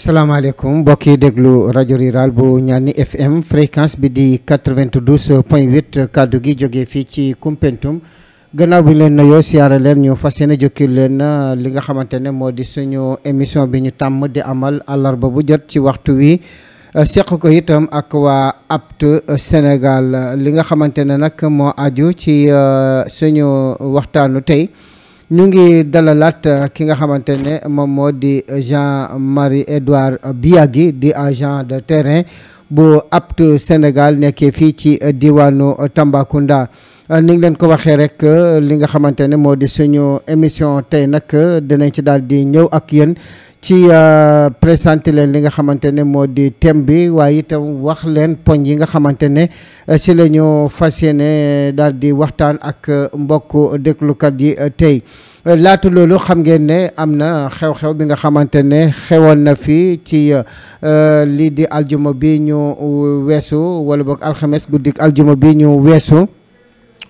asalaamaaleykum mbokk yi déglu rajo rural bu Ñaani FM fréquence bi di 92.8 kaddu gi jógee fii ci Koumpentoum gannaaw bi leen nuyoo siyaare leen ñu fas yéene jokkil leen li nga xamante ne moo di suñu émission bi ñu tàmm di amal àllarba bu jot ci waxtu wi seq ko itam ak waa APT Sénégal li nga xamante ne nag moo aju ci suñu waxtaanu tey. ñu ngi dalalaat ki nga xamante ne moom moo di Jean-Marie Edouard Biagui di agent de terrain bu APT Sénégal nekkee fii ci diwaanu Tambacounda ni ngi leen ko waxee rek li nga xamante ne moo di suñu émission tey nag dinañ ci daal di ñëw ak yéen ci présenté leen li nga xamante ne moo di thème bi waaye itam wax leen poñ yi nga xamante ne si la ñu fas yéene daal di waxtaan ak mbokku déglukat yi tey laatu loolu xam ngeen ne am na xew-xew bi nga xamante ne xewoon na fi ci lii di aljuma bi ñu weesu wala boog alxames guddik aljuma bi ñu weesu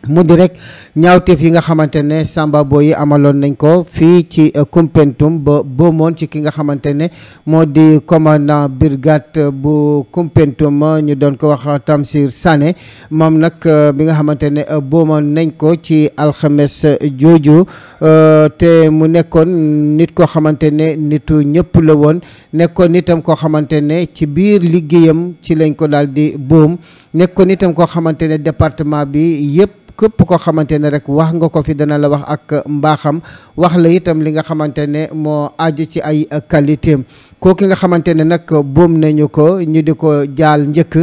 mu di rek ñaawteef yi nga xamante ne Samba Boy yi amaloon nañ ko fii ci Koumpentoum ba boomoon ci ki nga xamante ne moo di commandant brigade bu Koumpentoum ñu doon ko wax Tamsir Sané moom nag bi nga xamante ne boomoon nañ ko ci alxames jooju te mu nekkoon nit koo xamante ne nitu ñëpp la woon nekkoon itam koo xamante ne ci biir liggéeyam ci lañ ko daal di boom nekkoon itam koo xamante ne département bi yëpp képp koo xamante ne rek wax nga ko fi dana la wax ak mbaaxam wax la itam li nga xamante ne moo aju ci ay qualité kooki nga xamante ne nag boom nañu ko ñu di ko jaal njëkk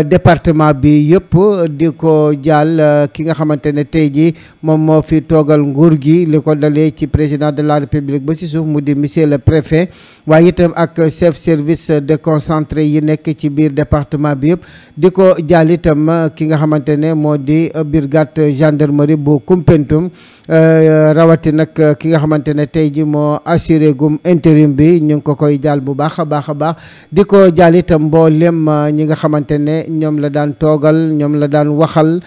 département bi yëpp di ko jaal ki nga xamante ne tey jii moom moo fi toogal nguur gi li ko dalee ci président de la république ba si suuf mu di monsieur le préfet waaye itam ak chef service déconcentré yi nekk ci biir département bi yëpp di ko jaal itam ki nga xamante ne moo di brigade gendarmerie bu Koumpentoum rawati nag ki nga xamante ne tey ji moo assuré gum intérim bi ñu ngi ko koy jaal bu baax a baax a baax di ko jaal itam mboolem ñi nga xamante ne ñoom la daan toogal ñoom la daan waxal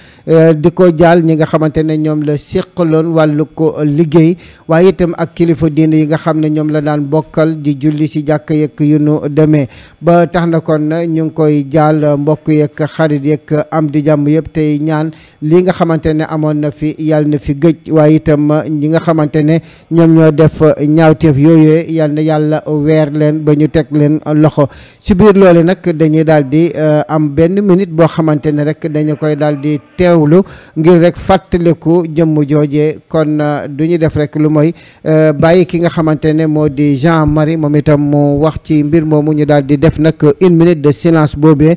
di ko jaal ñi nga xamante ne ñoom la séqaloon wàllu ko liggéey waaye itam ak kilifa diine yi nga xam ne ñoom la daan bokkal di julli si jàkk yeeg yu nu demee ba tax na kon ñu ngi koy jaal mbokk yeeg xarit yeeg am di jàmm yëpp tey ñaan li nga xamante ne amoon na fi yàlla na fi gëj waaye itam ñi nga xamante ne ñoom ñoo def ñaawteef yooyu yal na yàlla weer leen ba ñu teg leen loxo si biir loole nag dañuy daal di am benn minute boo xamante ne rek dañu koy daal di teewlu ngir rek fàttaliku jëmm joojee kon du ñu def rek lu mooy bàyyi ki nga xamante ne moo di Jean-Marie moom itam mu wax ci mbir moomu ñu daal di def nag une minute de silence boobee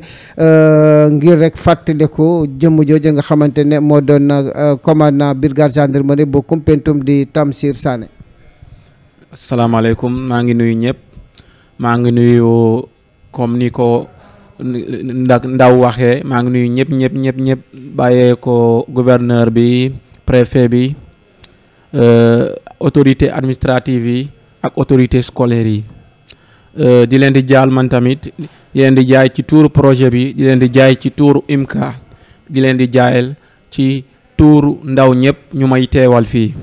ngir rek fàttaliku jëmm jooje nga xamante ne moo doon commandant brigade gendarmerie bu Koumpentoum di Tamsir Sané. asalaamaaleykum maa ngi nuyu ñëpp maa ngi nuyu comme ni ko ndaw waxee maa ngi nuyu ñëpp bàyyee ko gouverneur bi préfet bi autorité administrative yi ak autorité scolaire yi di leen di jaal man tamit di leen di jaay ci tuuru projet bi di leen di jaay ci tuuru IMCA di leen di jaayal ci tuuru ndaw ñëpp ñu may teewal fii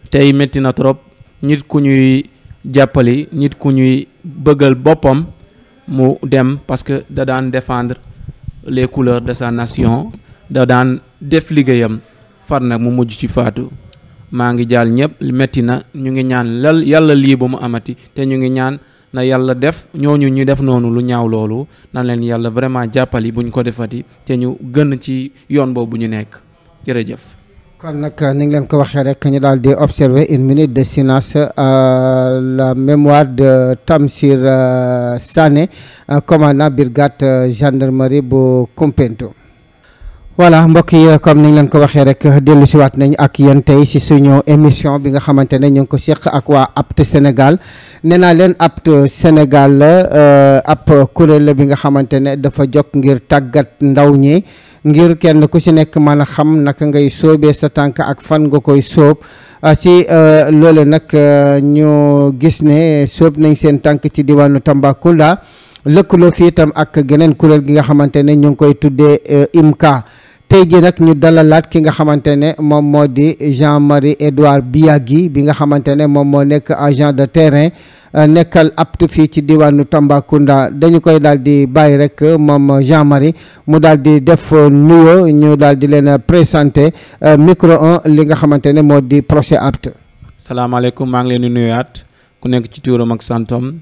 tey métti na trop nit ku ñuy jàppali nit ku ñuy bëggal boppam mu dem parce que da daan défendre les couleurs de sa nation da daan def liggéeyam far nag mu mujj ci faatu maa ngi jaal ñëpp métti na ñu ngi ñaan yàlla lii ba mu amati te ñu ngi ñaan na yàlla def ñooñu ñu def noonu lu ñaaw loolu na leen yàlla vraiment jàppali buñ ko defati te ñu gën ci yoon boobu ñu nekk jërëjëf. kon nag ni ngi leen ko waxee rek ñu daal di observer une minute de silence à la mémoire de Tamsir Sané commandant brigade gendarmerie bu Koumpentoum. voilà mbokk yi comme ni ngi leen ko waxee rek dellu si waat nañ ak yéen tey si suñu émission bi nga xamante ne ñu ngi ko seq ak waa APT Sénégal nee naa leen APT Sénégal ab kuréel la bi nga xamante ne dafa jóg ngir tàggat ndaw ñi. ngir kenn ku ci nekk mën a xam naka ngay sóobee sa tànk ak fan nga koy sóob ci loole nag ñu gis ne sóob nañ seen tànk ci diwaanu Tambacounda lëkkaloo fii itam ak geneen kuréel gi nga xamante ne ñu ngi koy tuddee IMCA tey ji nag ñu dalalaat ki nga xamante ne moom moo di Jean-Marie Edouard Biagui bi nga xamante ne moom moo nekk agent de terrain nekkal apte fii ci diwaanu Tambacounda. dañu koy daal di bàyyi rek moom Jean-Marie mu daal di def nuyoo ñu daal di leen présenté micro 1 li nga xamante ne moo di projet apte. salaamaaleykum, maa ngi leen di nuyaat ku nekk ci tuuram ak santom.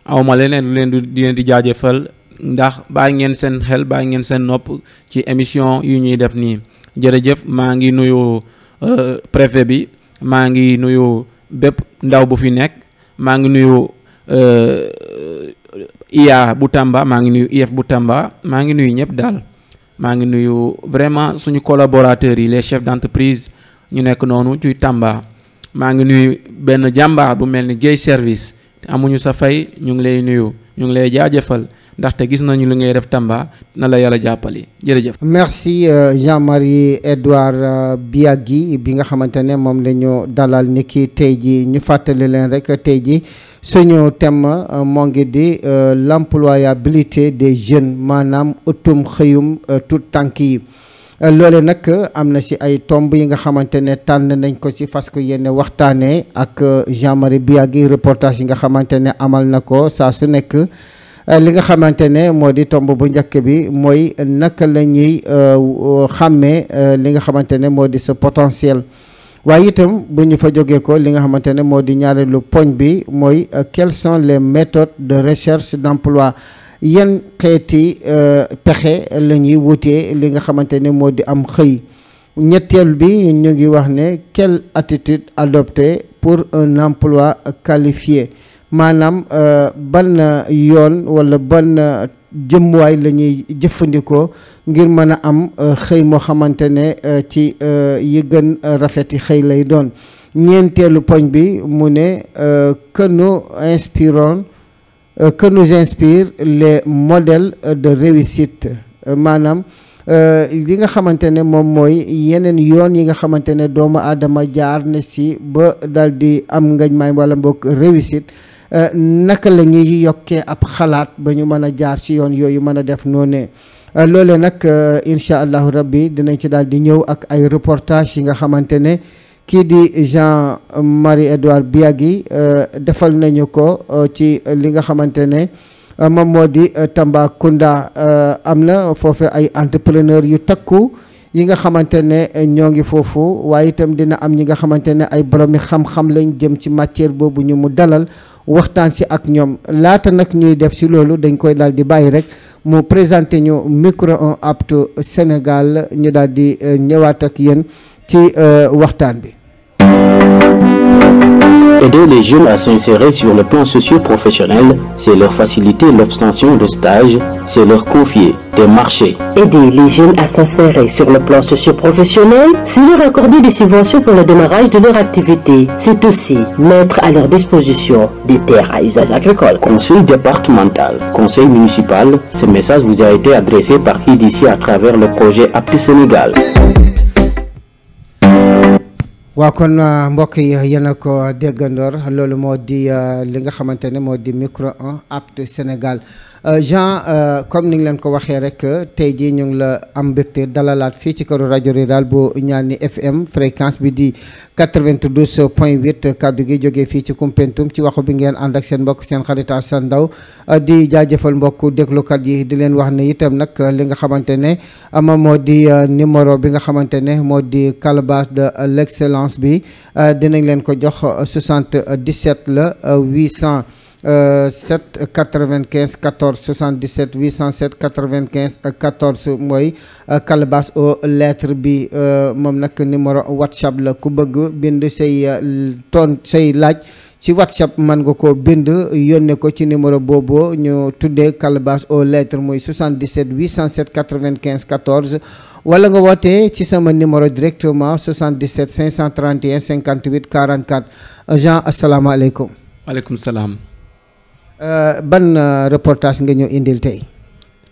awma leneen lu leen di leen di jaajëfal ndax bàyyi ngeen seen xel bàyyi ngeen seen nopp ci émission yu ñuy def nii. jërëjëf, maa ngi nuyu préfet bi, maa ngi nuyu bépp ndaw bu fi nekk, maa ngi nuyu IA bu Tamba, maa ngi nuyu IF bu Tamba, maa ngi nuyu ñëpp daal. maa ngi nuyu vraiment suñu collaborateurs yi, les chefs d'entreprise ñu nekk noonu ci Tamba. maa ngi nuyu benn jàmbaar bu mel ni Guèye service amuñu sa fay, ñu ngi lay nuyu, ñu ngi lay jaajëfal ndaxte gis nañu li ngay def Tamba, na la yàlla jàppale. jërëjëf. merci Jean-Marie Edouard Biagui bi nga xamante ne moom la ñu dalal ni ki tey ji. ñu fàttali leen rek tey ji suñu thème moo ngi di l'employabilité des jeunes, maanaam utum xëyum tout tànk yi. loole nag am na si ay tomb yi nga xamante ne tànn nañ ko si fas ko yéene waxtaanee ak Jean-Marie Biagui. reportage yi nga xamante ne amal na ko saa su nekk. li nga xamante ne moo di tomb bu njëkk bi mooy naka la ñuy xàmmee li nga xamante ne moo di sa potentiel. waaye itam bu ñu fa jógee ko li nga xamante ne moo di ñaareelu poñ bi mooy quelles sont les méthodes de recherche d'emploi. yan xeeti pexe la ñuy wutee li nga xamante ne moo di am xëy. ñetteel bi ñu ngi wax ne quelle attitude adopter pour un emploi qualifié, maanaam ban yoon wala ban jëmmuwaay la ñuy jëfandikoo ngir mën a am xëy moo xamante ne ci yi gën rafeti xëy lay doon. ñeenteelu poñ bi mu ne que nous inspirent les modèles de réussite, maanaam li nga xamante ne moom mooy yeneen yoon yi nga xamante ne doomu aadama jaar na si ba daal di am ngañ maay wala mbokk réussite. naka la ñuy yokkee ab xalaat ba ñu mën a jaar ci yoon yooyu mën a def noonu. loole nag incha allahu rabbi dinañ ci daal di ñëw ak ay reportage yi nga xamante ne kii di Jean-Marie Edouard Biagui defal nañu ko ci li nga xamante ne moom moo di Tambacounda. am na foofu ay entrepreneur yu takku yi nga xamante ne ñoo ngi foofu, waaye itam dina am ñi nga xamante ne ay boromi xam-xam lañ jëm ci matière boobu ñu mu dalal waxtaan si ak ñoom. laata nag ñuy def si loolu dañ koy daal di bàyyi rek mu présenté ñu micro 1 apte Sénégal ñu daal di ñëwaat ak yéen ci waxtaan bi. Aider les jeunes à s'insérer sur le plan socio-professionnel, c'est leur faciliter l'obtention de stages, c'est leur confier des marchés. Aider les jeunes à s'insérer sur le plan socio-professionnel, c'est leur accorder des subventions pour le démarrage de leur activité. C'est aussi mettre à leur disposition des terres à usage agricole. Conseil départemental, conseil municipal, ce message vous a été adressé par IDC à travers le projet Apte Sénégal. waa kon mbokk yi yéen a ko déggandoor loolu moo di li nga xamante ne moo di micro 1 apte Sénégal. Jean, comme ni ngi leen ko waxee rek tey jii ñu ngi la am mbégte dalalaat fii ci këru rajo rural bu Ñaani FM fréquence bi di 92.8 kaddu gi jógee fii ci Koumpentoum ci waxu bi ngeen ànd ak seen mbokk seen xarit Assane Ndaw di jaajëfal mbokku déglukat yi di leen wax ne itam nag li nga xamante ne ama moo di numéro bi nga xamante ne moo di calebasse de l'excellence bi dinañ leen ko jox 77 la 800 7 95 14 77 807 95 14 mooy calebasse aux lettres bi moom nag numéro WhatsApp la ku bëgg bind say say laaj ci WhatsApp mën nga ko bind yónnee ko ci numéro boobu ñu tuddee calebasse aux lettres mooy 77 807 95 14 wala nga wootee ci sama numéro directement 77 531 58 44 Jean asalaamaaleykum. waaleykum salaam. ban reportage nga ñëw indil tey.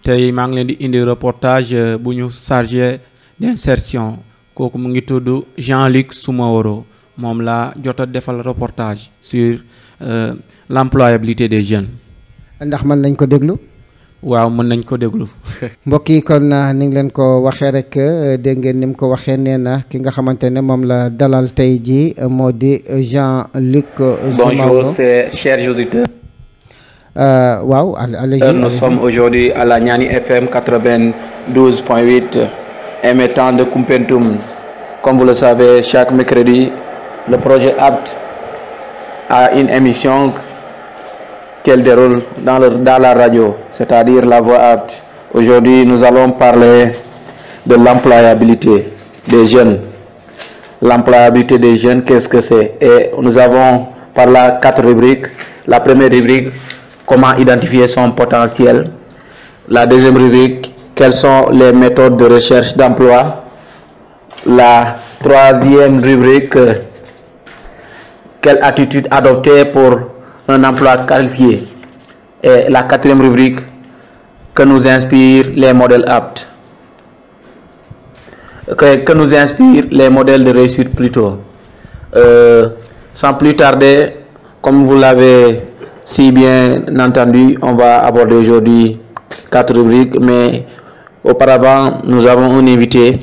tey maa ngi leen di indi reportage bu ñu chargé d'insertion kooku mu ngi tudd Jean-Luc Soumaworo moom laa jot a defal reportage sur l'employabilité des jeunes. ndax mën nañ ko déglu. waaw mën nañ ko déglu. mbokk yi kon ni ngi leen ko waxee rek dégg ngeen ni mu ko waxee nee na ki nga xamante ne moom la dalal tey ji moo di Jean-Luc Soumaoro. Bonjour, chers auditeurs. waaw allez-y. Nous sommes aujourd'hui à la Niani FM 92.8 émettant de Koumpentoum. Comme vous le savez, chaque mercredi, le projet APT a une émission qu'elle déroule dans la radio, c'est-à-dire la voix APT. Aujourd'hui, nous allons parler de l'employabilité des jeunes. L'employabilité des jeunes, qu'est-ce que c'est? Et nous avons par là 4 rubriques. La première rubrique, comment identifier son potentiel. La deuxième rubrique, quelles sont les méthodes de recherche d'emploi. La troisième rubrique, quelle attitude adopter pour un emploi qualifié. Et la quatrième rubrique, que nous inspirent les modèles aptes. Que nous inspirent les modèles de réussite plutôt. Sans plus tarder, comme vous l'avez si bien entendu, on va aborder aujourd'hui 4 rubriques, mais auparavant, nous avons un invité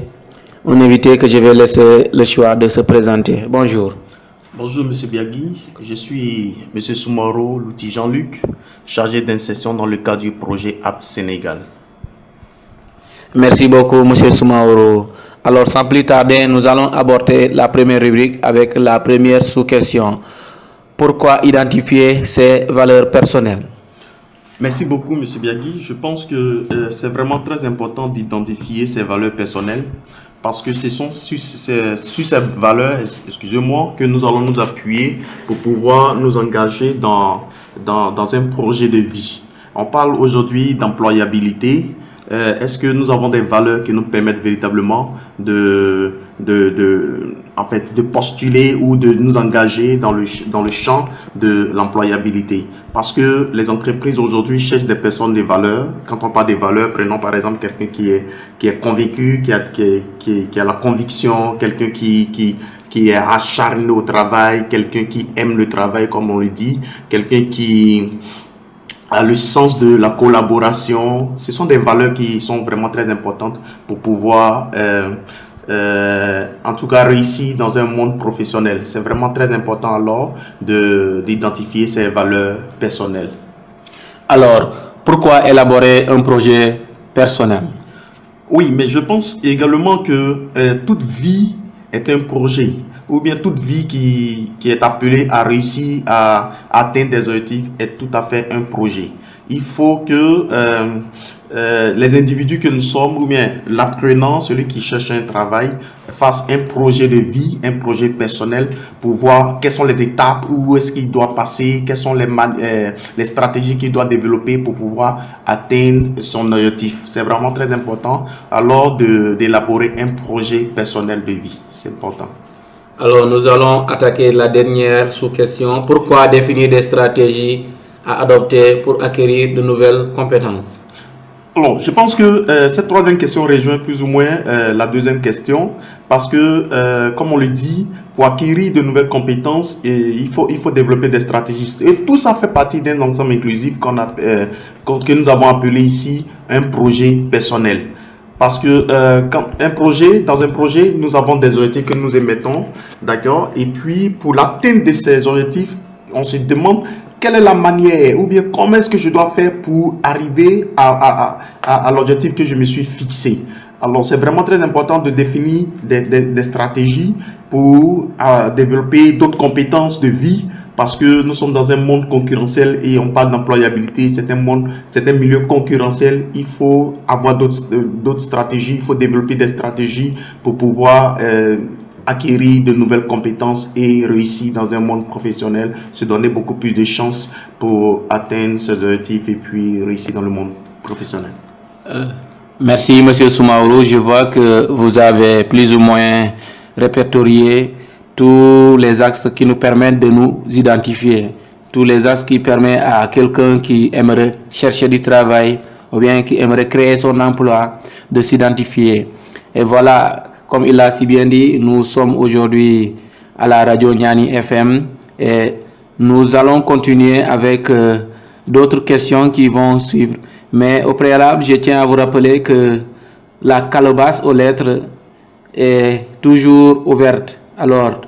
que je vais laisser le choix de se présenter. Bonjour. Bonjour M. Biagui, je suis M. Soumaoro Louti Jean-Luc, chargé d'insertion dans le cadre du projet APT Sénégal. Merci beaucoup M. Soumaoro. Alors sans plus tarder, nous allons aborder la première rubrique avec la première sous-question. Pourquoi identifier ses valeurs personnelles? Merci beaucoup M. Biagui. Je pense que c'est vraiment très important d'identifier ses valeurs personnelles parce que ce sont sur ces valeurs, excusez-moi, que nous allons nous appuyer pour pouvoir nous engager dans un projet de vie. On parle aujourd'hui d'employabilité. Est-ce que nous avons des valeurs qui nous permettent véritablement de postuler ou de nous engager dans le champ de l'employabilité? Parce que les entreprises aujourd'hui cherchent des personnes de valeurs. Quand on parle des valeurs, prenons par exemple quelqu'un qui est convaincu, qui a la conviction, quelqu'un qui est acharné au travail, quelqu'un qui aime le travail comme on le dit, quelqu'un qui a le sens de la collaboration. Ce sont des valeurs qui sont vraiment très importantes pour pouvoir en tout cas réussir dans un monde professionnel. C'est vraiment très important alors d'identifier ces valeurs personnelles. Alors, pourquoi élaborer un projet personnel? Oui, mais je pense également que toute vie est un projet, ou bien toute vie qui est appelée à réussir à atteindre des objectifs est tout à fait un projet. Il faut que les individus que nous sommes, ou bien l'apprenant, celui qui cherche un travail, fasse un projet de vie, un projet personnel pour voir quelles sont les étapes, où est-ce qu'il doit passer, quelles sont les stratégies qu'il doit développer pour pouvoir atteindre son objectif. C'est vraiment très important alors d'élaborer un projet personnel de vie. C'est important. Alors, nous allons attaquer la dernière sous-question. Pourquoi définir des stratégies à adopter pour acquérir de nouvelles compétences? Alors, je pense que cette troisième question rejoint plus ou moins la deuxième question parce que, comme on le dit, pour acquérir de nouvelles compétences, il faut développer des stratégies. Et tout ça fait partie d'un ensemble inclusif que nous avons appelé ici un projet personnel. Parce que dans un projet, nous avons des objectifs que nous émettons, d'accord? Et puis, pour l'atteinte de ces objectifs, on se demande quelle est la manière ou bien comment est-ce que je dois faire pour arriver à l'objectif que je me suis fixé. Alors, c'est vraiment très important de définir des stratégies pour développer d'autres compétences de vie parce que nous sommes dans un monde concurrentiel et on parle d'employabilité. C'est un milieu concurrentiel. Il faut avoir d'autres stratégies. Il faut développer des stratégies pour pouvoir acquérir de nouvelles compétences et réussir dans un monde professionnel, se donner beaucoup plus de chances pour atteindre ses objectifs et puis réussir dans le monde professionnel. Merci M. Soumaoro. Je vois que vous avez plus ou moins répertorié tous les axes qui nous permettent de nous identifier, tous les axes qui permettent à quelqu'un qui aimerait chercher du travail ou bien qui aimerait créer son emploi de s'identifier. Et voilà, comme il a si bien dit, nous sommes aujourd'hui à la radio Niani FM et nous allons continuer avec d'autres questions qui vont suivre. Mais au préalable, je tiens à vous rappeler que la calebasse aux lettres est toujours ouverte. Alors,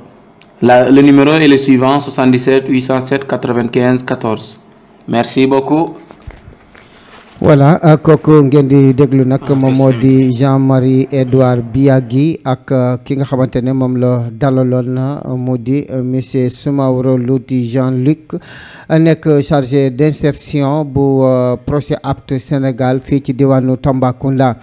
le numéro est le suivant, 77 807 95 14. Merci beaucoup. Voilà kooku ngeen di déglu nag moom moo di Jean-Marie Edouard Biagui ak ki nga xamante ne moom la dalaloon na mu di monsieur Soumaoro Louti Jean-Luc nekk chargé d'insertion bu projet APT Sénégal fii ci diwaanu Tambacounda.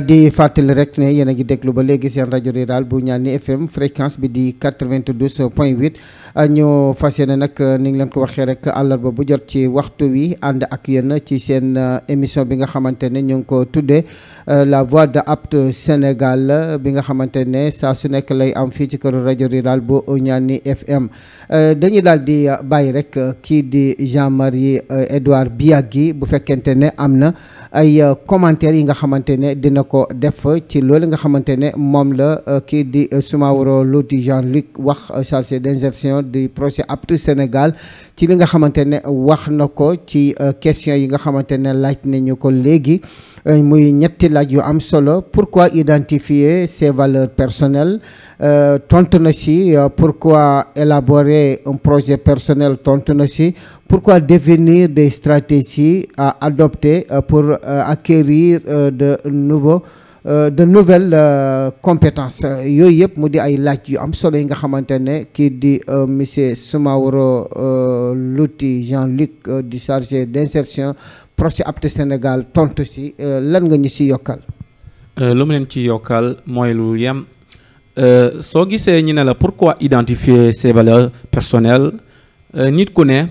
di fàttali rek ne yéen a ngi déglu ba léegi seen rajo rural bu Ñaani FM fréquence bi di 92.8 ñu fas yéene nag ni ngi leen ko waxee rek àllarba bu jot ci waxtu wi ànd ak yéen ci seen émission bi nga xamante ne ñu ngi ko tuddee la voix de APT Sénégal bi nga xamante ne saa su nekk lay am fii ci këru rajo rural bu Ñaani FM dañuy daal di bàyyi rek kii di Jean-Marie Edouard Biagui bu fekkente ne am na ay commentaires yi nga xamante ne dina ko def ci loolu nga xamante ne moom la kii di Soumaoro Louti Jean-Luc wax chargé d'insertion du projet APT Sénégal ci li nga xamante ne wax na ko ci question yi nga xamante ne laaj nañu ko léegi muy ñetti laaj yu am solo. Pourquoi identifier ses valeurs personnelles tontu na si. Pourquoi élaborer un projet personnel tontu na si. Pourquoi définir des stratégies à adopter pour acquérir de nouvelles compétences. Yooyu yëpp mu di ay laaj yu am solo yi nga xamante ne kii di monsieur Soumaoro Louti Jean-Luc di chargé d'insertion projet APT Sénégal tontu si lan nga ñu si yokkal. lu mu leen ci yokkal mooy lu yem soo gisee ñu ne la pourquoi identifier ses valeurs personnelles nit ku ne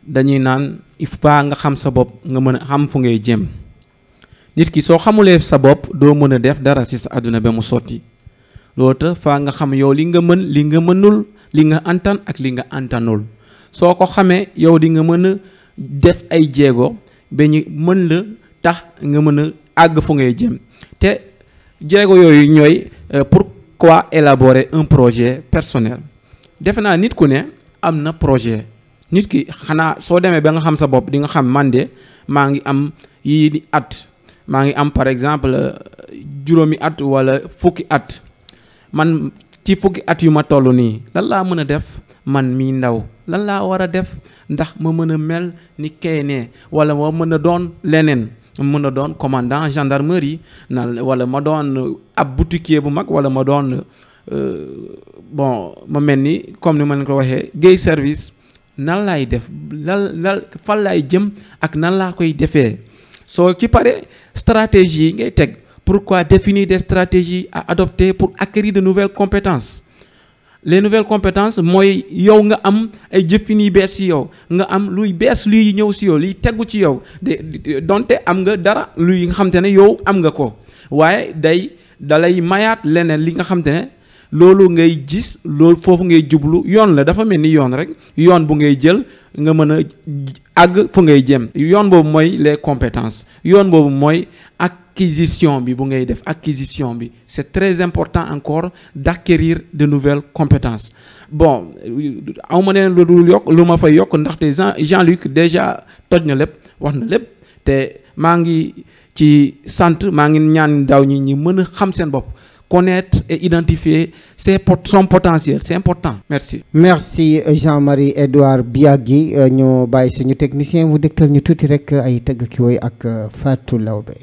dañuy naan il faut pas nga xam sa bopp nga mën a xam fu ngay jëm. nit ki soo xamulee sa bopp doo mën a def dara ci sa àdduna ba mu sotti loolu te faa nga xam yow li nga mën li nga mënul li nga antan ak li nga antanul soo ko xamee yow di nga mën a def ay jéego ba ñu mën la tax nga mën a àgg fu ngay jëm te jéego yooyu ñooy pourquoi élaborer un projet personnel. defe naa nit ku ne am na projet nit ki xanaa soo demee ba nga xam sa bopp di nga xam man de maa ngi am yii di at. maa ngi am par exemple juróomi at wala fukki at man ci fukki at yu ma toll nii lan laa mën a def man mii ndaw lan laa war a def ndax ma mën a mel ni Kayne wala ma mën a doon leneen mën a doon commandant gendarmerie wala ma doon ab boutiquier bu mag wala ma doon bon ma mel ni comme ni ma leen ko waxee gay service nan laay def lan fan laay jëm ak nan laa koy defee. soo ci pare stratégie yi ngay teg pourquoi définir des stratégies à adopter pour acquérir de nouvelles compétences. Les nouvelles compétences mooy yow nga am ay jëfin yu bees ci yow nga am luy bees luy ñëw ci yow liy tegu ci yow donte am nga dara luy nga xam te ne yow am nga ko waaye dalay mayaat leneen li nga xam te ne loolu ngay gis loolu foofu ngay jublu yoon la dafa mel ni yoon rek yoon bu ngay jël nga mën a àgg fu ngay jëm yoon boobu mooy les compétences yoon boobu mooy acquisition bi bu ngay def acquisition bi c'est très important encore d'acquérir de nouvelles compétences. Bon aw ma neen lu dul yokk lu ma fay yokk ndaxte Jean-Luc déjà toj na lépp wax na lépp te maa ngi ci sant maa ngi ñaan ndaw ñi mën a xam seen bopp. Connaître et identifier son potentiel, c'est important. Merci. Merci Jean-Marie Edouard Biagui ñu bàyyi suñu technicien mu dégtal ñu tuuti rek ay tëgg ki woy ak Fatou Lawbe.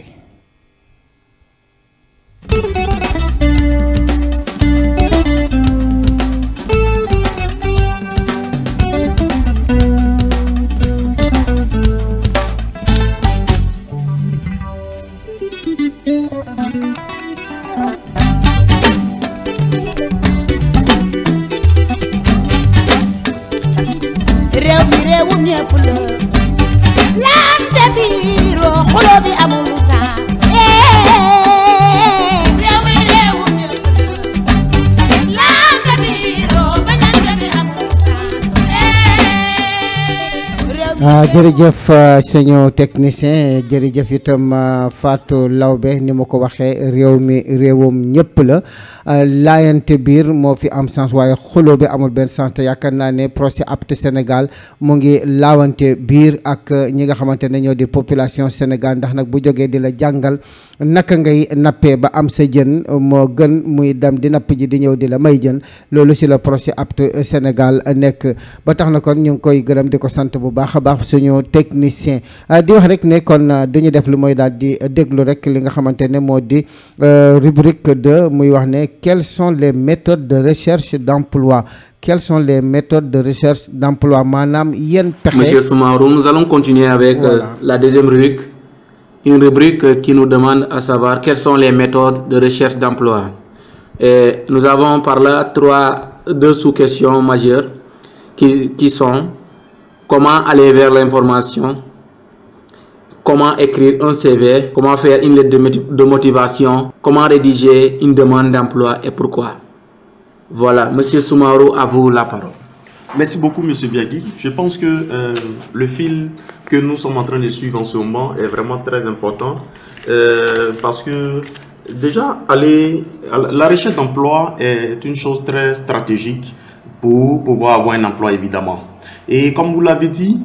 ñépp la laante biiro xolo bi amul sax réew mi jërëjëf suñu technicien jërëjëf itam Fatou Lawbe ni ma ko waxee réew mi réewum ñëpp la laayante biir moo fi am sens waaye xuloo bi amul benn sens te yaakaar naa ne projet Apt Sénégal mu ngi laawante biir ak ñi nga xamante ne ñoo di population Sénégal ndax nag bu jógee di la jàngal naka ngay nappee ba am sa jën moo gën muy dem di napp ji di ñëw di la may jën loolu si la projet Apt Sénégal nekk ba tax na kon ñu ngi koy gërëm di ko sant bu baax a baax suñu technicien di wax rek ne kon duñu def lu mooy daal di déglu rek li nga xamante ne moo di rubrique 2 muy wax ne quelles sont les méthodes de recherche d'emploi quelles sont les méthodes de recherche d'emploi maanaam yéen pexe. Monsieur Soumaoro, nous allons continuer avec la deuxième rubrique, une rubrique qui nous demande à savoir quelles sont les méthodes de recherche d'emploi. Et nous avons par là deux sous-questions majeures qui sont comment aller vers l'information, comment écrire un CV, comment faire une lettre de motivation, comment rédiger une demande d'emploi et pourquoi. Voilà, Monsieur Soumaoro, à vous la parole. Merci beaucoup, Monsieur Biagui. Je pense que le fil que nous sommes en train de suivre en ce moment est vraiment très important parce que déjà, la recherche d'emploi est une chose très stratégique pour pouvoir avoir un emploi, évidemment. Et comme vous l'avez dit,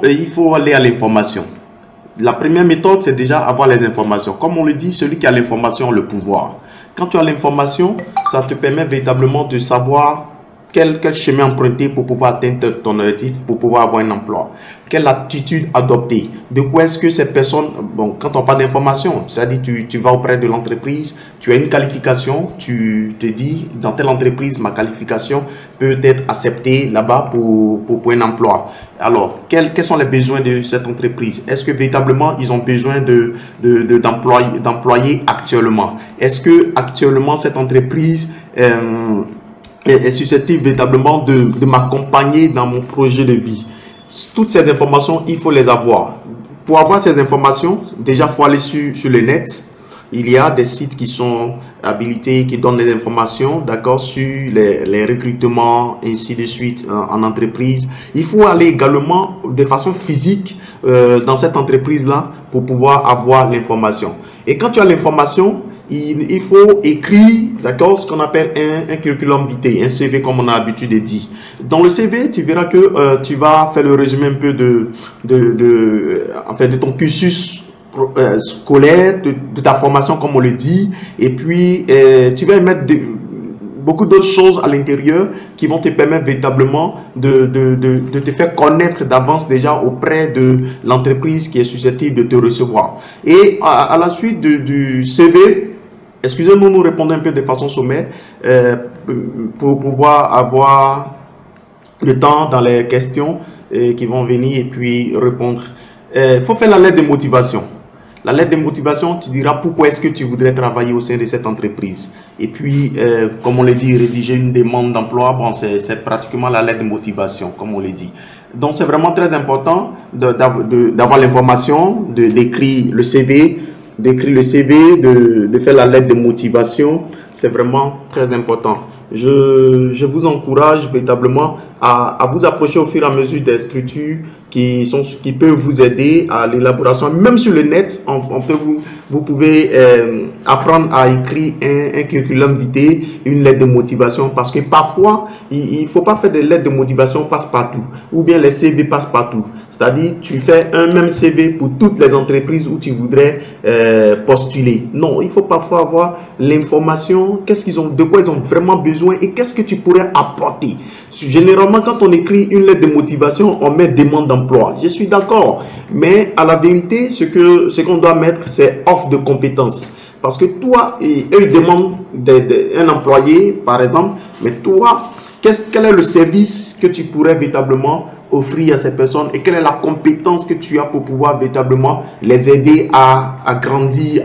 il faut aller à l'information. La première méthode, c'est déjà avoir les informations. Comme on le dit, celui qui a l'information a le pouvoir. Quand tu as l'information, ça te permet véritablement de savoir quel chemin emprunter pour pouvoir atteindre ton objectif, pour pouvoir avoir un emploi. Quelle attitude adopter? De quoi est-ce que ces personnes... Bon, quand on parle d'information, c'est-à-dire tu vas auprès de l'entreprise, tu as une qualification, tu te dis, dans telle entreprise, ma qualification peut être acceptée là-bas pour un emploi. Alors, quels sont les besoins de cette entreprise? Est-ce que véritablement, ils ont besoin d'employés actuellement? Est-ce que actuellement, cette entreprise... est susceptible véritablement de m'accompagner dans mon projet de vie. Toutes ces informations, il faut les avoir. Pour avoir ces informations, déjà, il faut aller sur le net. Il y a des sites qui sont habilités, qui donnent des informations, d'accord, sur les recrutements, ainsi de suite, en entreprise. Il faut aller également de façon physique dans cette entreprise-là pour pouvoir avoir l'information. Et quand tu as l'information, il faut écrire, d'accord, ce qu'on appelle un curriculum vitae, un CV comme on a l'habitude de dire. Dans le CV, tu verras que tu vas faire le résumé un peu de ton cursus scolaire, de ta formation comme on le dit, et puis tu vas mettre beaucoup d'autres choses à l'intérieur qui vont te permettre véritablement de te faire connaître d'avance déjà auprès de l'entreprise qui est susceptible de te recevoir. Et à la suite du CV, excusez-nous, nous répondons un peu de façon sommaire pour pouvoir avoir le temps dans les questions qui vont venir et puis répondre. Il faut faire la lettre de motivation. La lettre de motivation, tu diras pourquoi est-ce que tu voudrais travailler au sein de cette entreprise. Et puis, comme on le dit, rédiger une demande d'emploi, bon, c'est pratiquement la lettre de motivation, comme on le dit. Donc, c'est vraiment très important d'avoir l'information, d'écrire le CV, de faire la lettre de motivation. C'est vraiment très important. Je vous encourage véritablement à vous approcher au fur et à mesure des structures qui peuvent vous aider à l'élaboration. Même sur le net, vous pouvez apprendre à écrire un curriculum vitae, une lettre de motivation, parce que parfois, il ne faut pas faire des lettres de motivation passe-partout, ou bien les CV passe-partout. C'est-à-dire, tu fais un même CV pour toutes les entreprises où tu voudrais postuler. Non, il faut parfois avoir l'information, de quoi ils ont vraiment besoin et qu'est-ce que tu pourrais apporter. Généralement, quand on écrit une lettre de motivation, on met demande d'emploi. Je suis d'accord, mais à la vérité, ce qu'on doit mettre, c'est offre de compétences. Parce que toi, eux, ils demandent un employé, par exemple, mais toi, quel est le service que tu pourrais véritablement offrir à ces personnes et quelle est la compétence que tu as pour pouvoir véritablement les aider à grandir,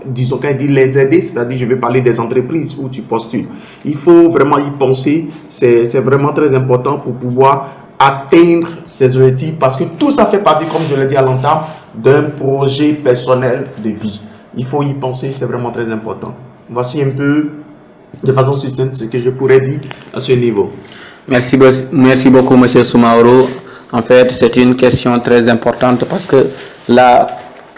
disons quand dit les aider, c'est-à-dire je vais parler des entreprises où tu postules. Il faut vraiment y penser, c'est vraiment très important pour pouvoir atteindre ces objectifs parce que tout ça fait partie, comme je l'ai dit à l'entame, d'un projet personnel de vie. Il faut y penser, c'est vraiment très important. Voici un peu de façon succincte ce que je pourrais dire à ce niveau. Merci beaucoup, M. Soumaoro. En fait, c'est une question très importante parce que là,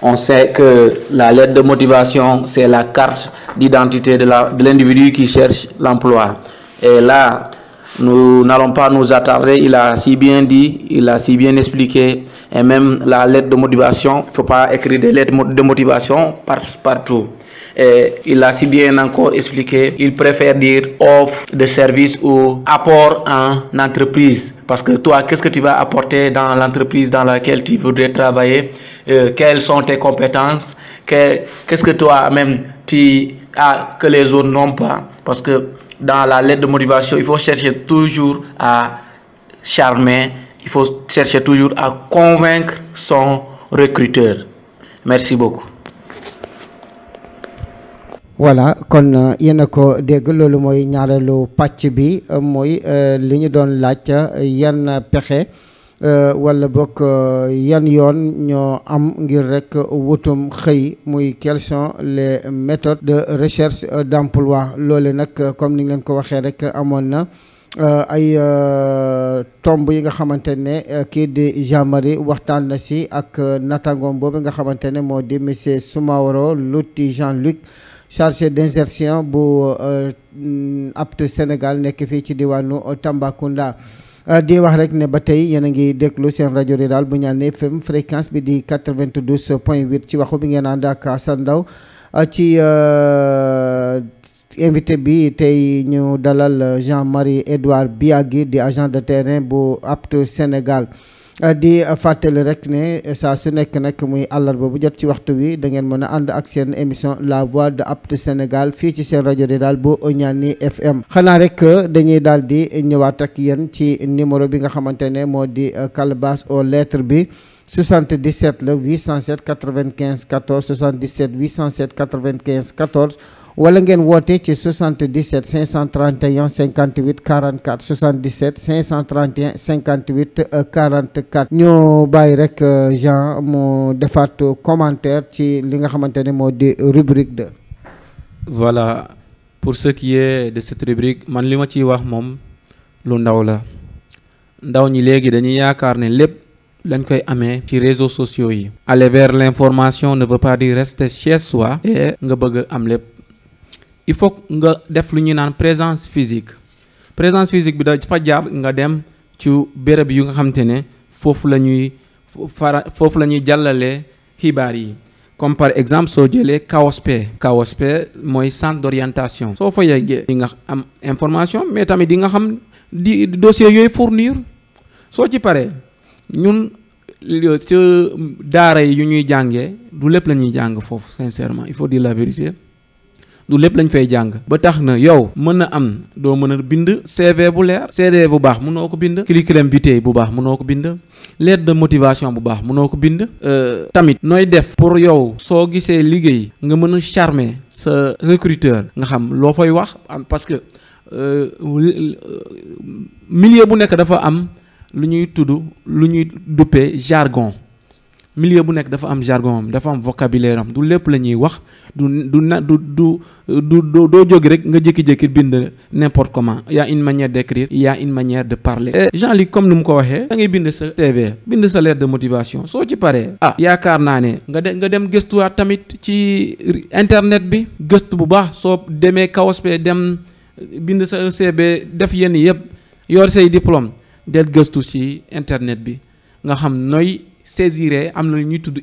on sait que la lettre de motivation, c'est la carte d'identité de l'individu qui cherche l'emploi. Et là, nous n'allons pas nous attarder, il a si bien dit, il a si bien expliqué, et même la lettre de motivation, il ne faut pas écrire des lettres de motivation partout. Et il a si bien encore expliqué, il préfère dire offre de service ou apport en entreprise. Parce que toi, qu'est-ce que tu vas apporter dans l'entreprise dans laquelle tu voudrais travailler? Quelles sont tes compétences? Qu'est-ce que toi-même tu as que les autres n'ont pas? Parce que dans la lettre de motivation, il faut chercher toujours à charmer, il faut chercher toujours à convaincre son recruteur. Merci beaucoup. Voilà kon yéen a ko dégg loolu mooy ñaareelu pàcc bi mooy li ñu doon laaj yan pexe wala bokk yan yoon ñoo am ngir rek wutum xëy muy quelles sont les méthodes de recherche d'emploi loole nag comme ni leen ko waxee rek amoon na ay tomb yi nga xamante ne kii di Jean-Marie waxtaan na si ak natangoom boobu nga xamante ne moo di monsieur Soumaworo Louty Jean-Luc chargé d'insertion bu APT Sénégal nekk fii ci diwaanu Tambacounda di wax rek ne ba tey yéen a ngi déglu seen rajo rural bu Ñaan FM fréquence bi di 92.8 ci waxu bi ngeen ànd ak Assane Ndaw ci invité bi tey ñu dalal Jean-Marie Edouard Biagui di agent de terrain bu APT Sénégal di fàttali rek ne saa su nekk nag muy àllarba bu jot ci waxtu wi da ngeen mën a ànd ak seen émission La Voix de APT Sénégal fii ci seen rajo rural bu Ñaani FM xanaa rek dañuy daal di ñëwaat ak yéen ci numéro bi nga xamante ne moo di calebasse aux lettres bi 77 la 807 95 14 77 807 95 14 wala ngeen woote ci 77 531 58 44 77 531 58 44 ñu bàyyi rek Jean mu defaat commentaire ci li nga xamante ne moo di rubrique 2. Voilà, pour ce qui est de cette rubrique man li ma ciy wax moom lu ndaw la ndaw ñi léegi dañuy yaakaar ne lépp lañ koy amee ci réseaux sociaux yi. Aller vers l'information ne veut pas dire rester chez soi et nga bëgg am lépp. Il faut nga def lu ñuy naan présence physique bi dafa jaar nga dem ci béréb yu nga xamante ne foofu la ñuy jàllale xibaar yi comme par exemple soo jëlee KOSP mooy centre d'orientation soo fa yeggee di nga am information mais tamit di nga xam di dossier yooyu fournir soo ci paree ñun ci daara yi yu ñuy jàngee du lépp la ñuy jàng foofu sincèrement il faut dire la vérité du lépp lañ fay jàng ba tax na yow mën na am doo mën a bind CV bu leer CV bu baax mënoo ko bind curriculum vitae bu baax mënoo ko bind lettre de motivation bu baax mënoo ko bind tamit nooy def pour yow soo gisee liggéey nga mën a charmer sa recruteur nga xam loo fay wax parce que milieu bu nekk dafa am lu ñuy duppee jargon milieu bu nekk dafa am jargon am dafa am vocabulaire am du lépp la ñuy wax doo jóg rek nga jékki-jékki bind n'importe comment il y a une manière d'écrire il y a une manière de parler et Jean-Luc comme ni mu ko waxee da ngay bind sa CV bind sa lettre de motivation soo ci paree yaakaar naa ne nga dem gëstuwaat tamit ci internet bi gëstu bu baax soo demee KOSP dem bind sa CV def yenn yëpp yor say diplôme del gëstu ci internet bi nga xam nooy saisir am na lu ñuy tudd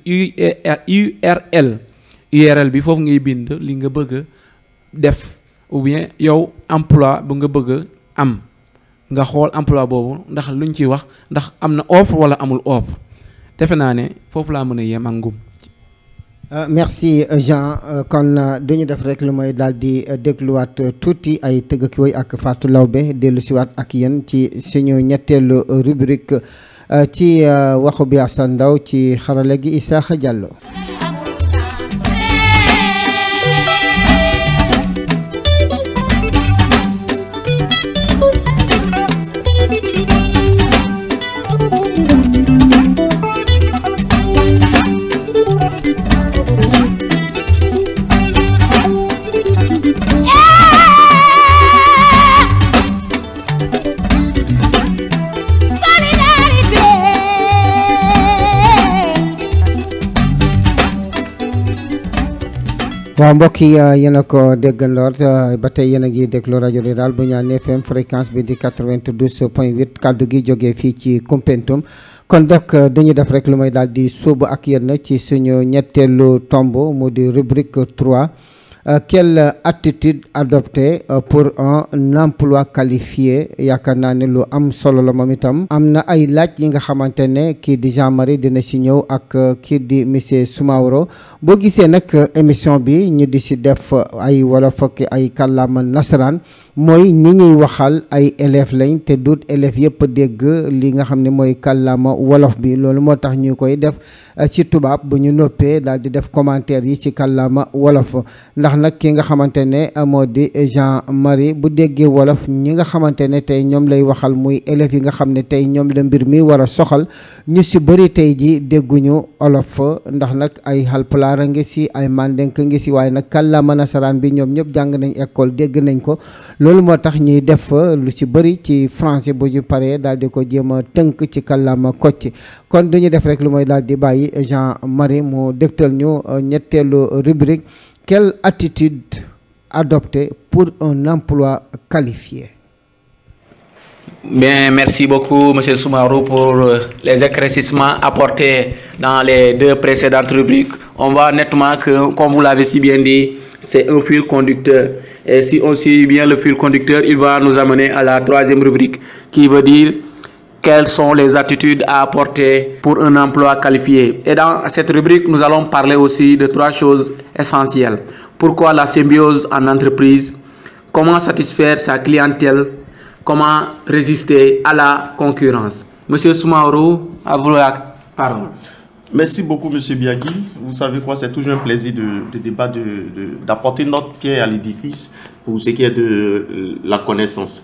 URL bi foofu ngay bind li nga bëgg def ou bien yow emploi bu nga bëgg am nga xool emploi boobu ndax luñ ciy wax ndax am na offre wala amul offre defe naa ne foofu laa mën a yem ak ngum. Merci Jean kon duñu def rek lu mooy daal di dégluwaat tuuti ay tëgg ki woy ak Fatou Lawbe dellu siwaat ak yéen ci suñu ñetteelu rubrique ci waxu bi Assane Ndaw ci xarala gi Isaaxa Diallo. Solidarité waaw mbokk yi yéen a ko déggandoor ba tey yéen a ngi déglu rajo Rural bu Ñaan FM fréquence bi di 92.8 kaddu gi jógee fii ci Koumpentoum kon donc dañuy def rek lu may daal di sóobu ak yéen ci suñu ñetteelu tomb mu di rubrique 3 quelle attitude adopter pour un emploi qualifié yaakaar naa ne lu am solo la moom itam am na ay laaj yi nga xamante ne kii di Jean-Marie dina si ñëw ak kii di monsieur Soumaoro boo gisee nag émission bi ñu di si def ay wolof ak ay kàllaama nasaraan mooy ñi ñuy waxal ay élèves lañ te duut élèves yëpp dégg li nga xam ne mooy kàllaama wolof bi loolu moo tax ñu koy def ci tubaab bu ñu noppee daal di def commentaire yi ci kàllaama wolof ndax nag ki nga xamante ne moo di Jean-Marie bu déggee wolof ñi nga xamante ne tey ñoom lay waxal muy élèves yi nga xam ne tey ñoom la mbir mi war a soxal ñu si bëri tey ji dégguñu olof ndax nag ay Halpulaar a ngi si ay Mandeng ngi si waaye nag kàllaama nasaraan bi ñoom ñëpp jàng nañ école dégg nañ ko loolu moo tax ñuy def lu ci bëri ci français bu ñu paree daal di ko jéem a tënk ci kàllaama Kocc kon duñu def rek lu mooy daal di bàyyi Jean-Marie mu dégtal ñu ñetteelu rubrique quelle attitude adopter pour un emploi qualifié. Bien, merci beaucoup, M. Soumaoro, pour les éclaircissements apportés dans les deux précédentes rubriques. On voit nettement que, comme vous l'avez si bien dit, c'est un fil conducteur. Et si on suit bien le fil conducteur, il va nous amener à la troisième rubrique, qui veut dire quelles sont les attitudes à apporter pour un emploi qualifié. Et dans cette rubrique, nous allons parler aussi de trois choses essentielles. Pourquoi la symbiose en entreprise? Comment satisfaire sa clientèle? Comment résister à la concurrence? Monsieur Soumaoro, à vous la parole. Merci beaucoup, Monsieur Biagui. Vous savez quoi, c'est toujours un plaisir de débat, d'apporter notre pierre à l'édifice pour ce qui est de la connaissance.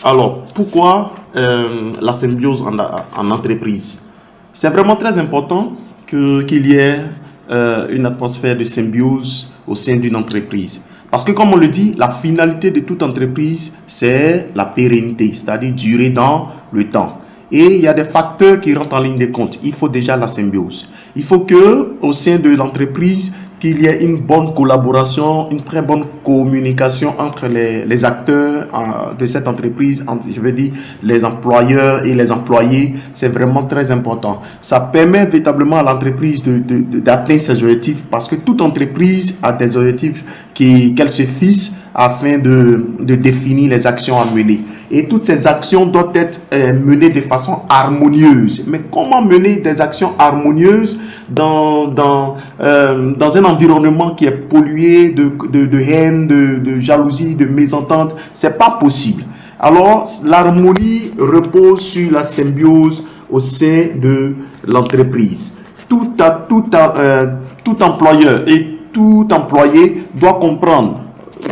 Alors, pourquoi la symbiose en entreprise? C'est vraiment très important qu'il y ait une atmosphère de symbiose au sein d'une entreprise. Parce que, comme on le dit, la finalité de toute entreprise, c'est la pérennité, c'est-à-dire durer dans le temps. Et il y a des facteurs qui rentrent en ligne de compte. Il faut déjà la symbiose. Il faut que, au sein de l'entreprise, qu'il y ait une bonne collaboration, une très bonne communication entre les acteurs de cette entreprise, je veux dire les employeurs et les employés. C'est vraiment très important. Ça permet véritablement à l'entreprise d'atteindre ses objectifs, parce que toute entreprise a des objectifs qu'elle se fixe afin de définir les actions à mener. Et toutes ces actions doivent être menées de façon harmonieuse. Mais comment mener des actions harmonieuses dans un environnement qui est pollué de haine, de jalousie, de mésentente? C'est pas possible. Alors, l'harmonie repose sur la symbiose au sein de l'entreprise. Tout employeur et tout employé doit comprendre.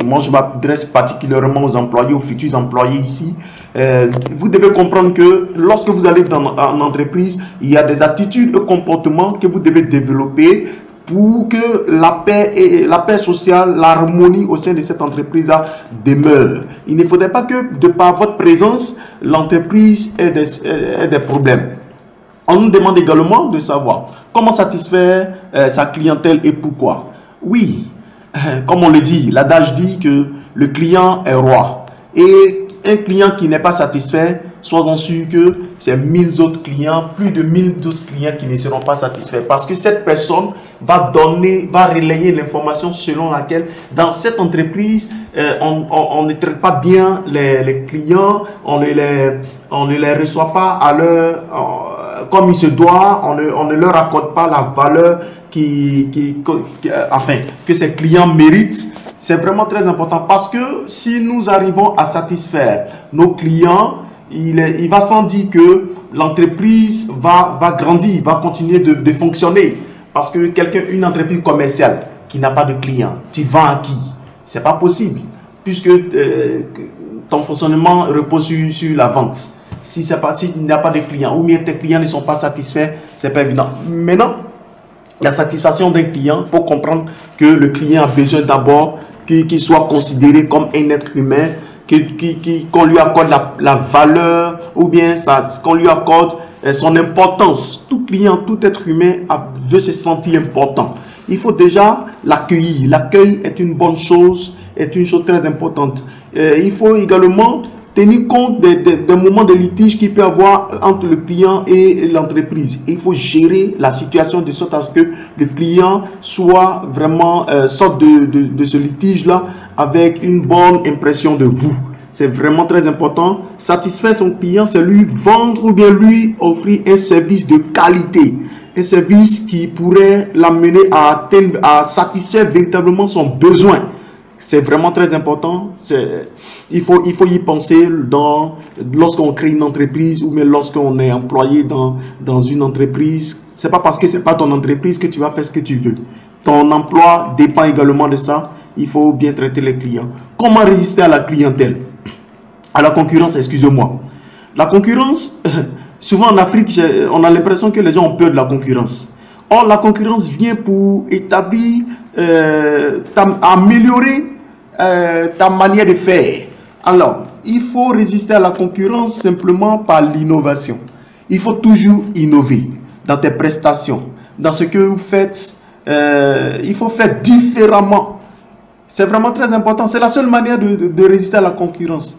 Moi, je m'adresse particulièrement aux employés, aux futurs employés ici. Vous devez comprendre que lorsque vous allez en entreprise, il y a des attitudes et comportements que vous devez développer pour que la paix sociale, l'harmonie au sein de cette entreprise demeure. Il ne faudrait pas que, de par votre présence, l'entreprise ait des problèmes. On nous demande également de savoir comment satisfaire sa clientèle et pourquoi. Oui. Comme on le dit, l'adage dit que le client est roi. Et un client qui n'est pas satisfait, sois-en sûr que c'est 1000 autres clients, plus de 1000 autres clients qui ne seront pas satisfaits. Parce que cette personne va relayer l'information selon laquelle dans cette entreprise, on ne traite pas bien les clients, on ne les reçoit pas à comme il se doit, on ne leur accorde pas la valeur que ces clients méritent. C'est vraiment très important, parce que si nous arrivons à satisfaire nos clients, il va sans dire que l'entreprise va grandir, va continuer de fonctionner. Parce que une entreprise commerciale qui n'a pas de clients, tu vends à qui? C'est pas possible, puisque ton fonctionnement repose sur la vente. S'il n'y a pas de clients, ou bien tes clients ne sont pas satisfaits, c'est pas évident. Maintenant, la satisfaction d'un client, il faut comprendre que le client a besoin d'abord qu'il soit considéré comme un être humain qu'on lui accorde la valeur, ou bien qu'on lui accorde son importance. Tout client, tout être humain veut se sentir important. Il faut déjà l'accueillir. L'accueil est une bonne chose, est une chose très importante. Il faut également tenir compte des moments de litige qu'il peut y avoir entre le client et l'entreprise. Il faut gérer la situation de sorte à ce que le client soit vraiment sorte de ce litige-là avec une bonne impression de vous. C'est vraiment très important. Satisfaire son client, c'est lui vendre ou bien lui offrir un service de qualité. Un service qui pourrait l'amener à satisfaire véritablement son besoin. C'est vraiment très important. Il faut y penser lorsqu'on crée une entreprise ou même lorsqu'on est employé dans une entreprise. C'est pas parce que c'est pas ton entreprise que tu vas faire ce que tu veux. Ton emploi dépend également de ça. Il faut bien traiter les clients. Comment résister à la clientèle? À la concurrence, excusez-moi. La concurrence, souvent en Afrique, on a l'impression que les gens ont peur de la concurrence. Or, la concurrence vient pour établir, améliorer ta manière de faire. Alors, il faut résister à la concurrence simplement par l'innovation. Il faut toujours innover dans tes prestations, dans ce que vous faites. Il faut faire différemment. C'est vraiment très important. C'est la seule manière de résister à la concurrence.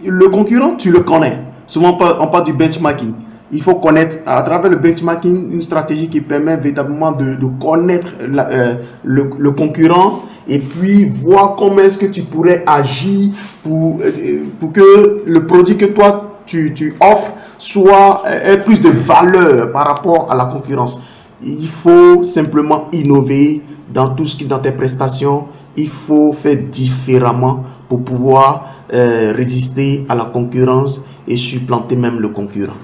Le concurrent, tu le connais. Souvent, on parle du benchmarking. Il faut connaître, à travers le benchmarking, une stratégie qui permet véritablement de connaître le concurrent et puis voir comment est-ce que tu pourrais agir pour que le produit que toi, tu offres ait plus de valeur par rapport à la concurrence. Il faut simplement innover dans tout ce qui est dans tes prestations. Il faut faire différemment pour pouvoir résister à la concurrence et supplanter même le concurrent.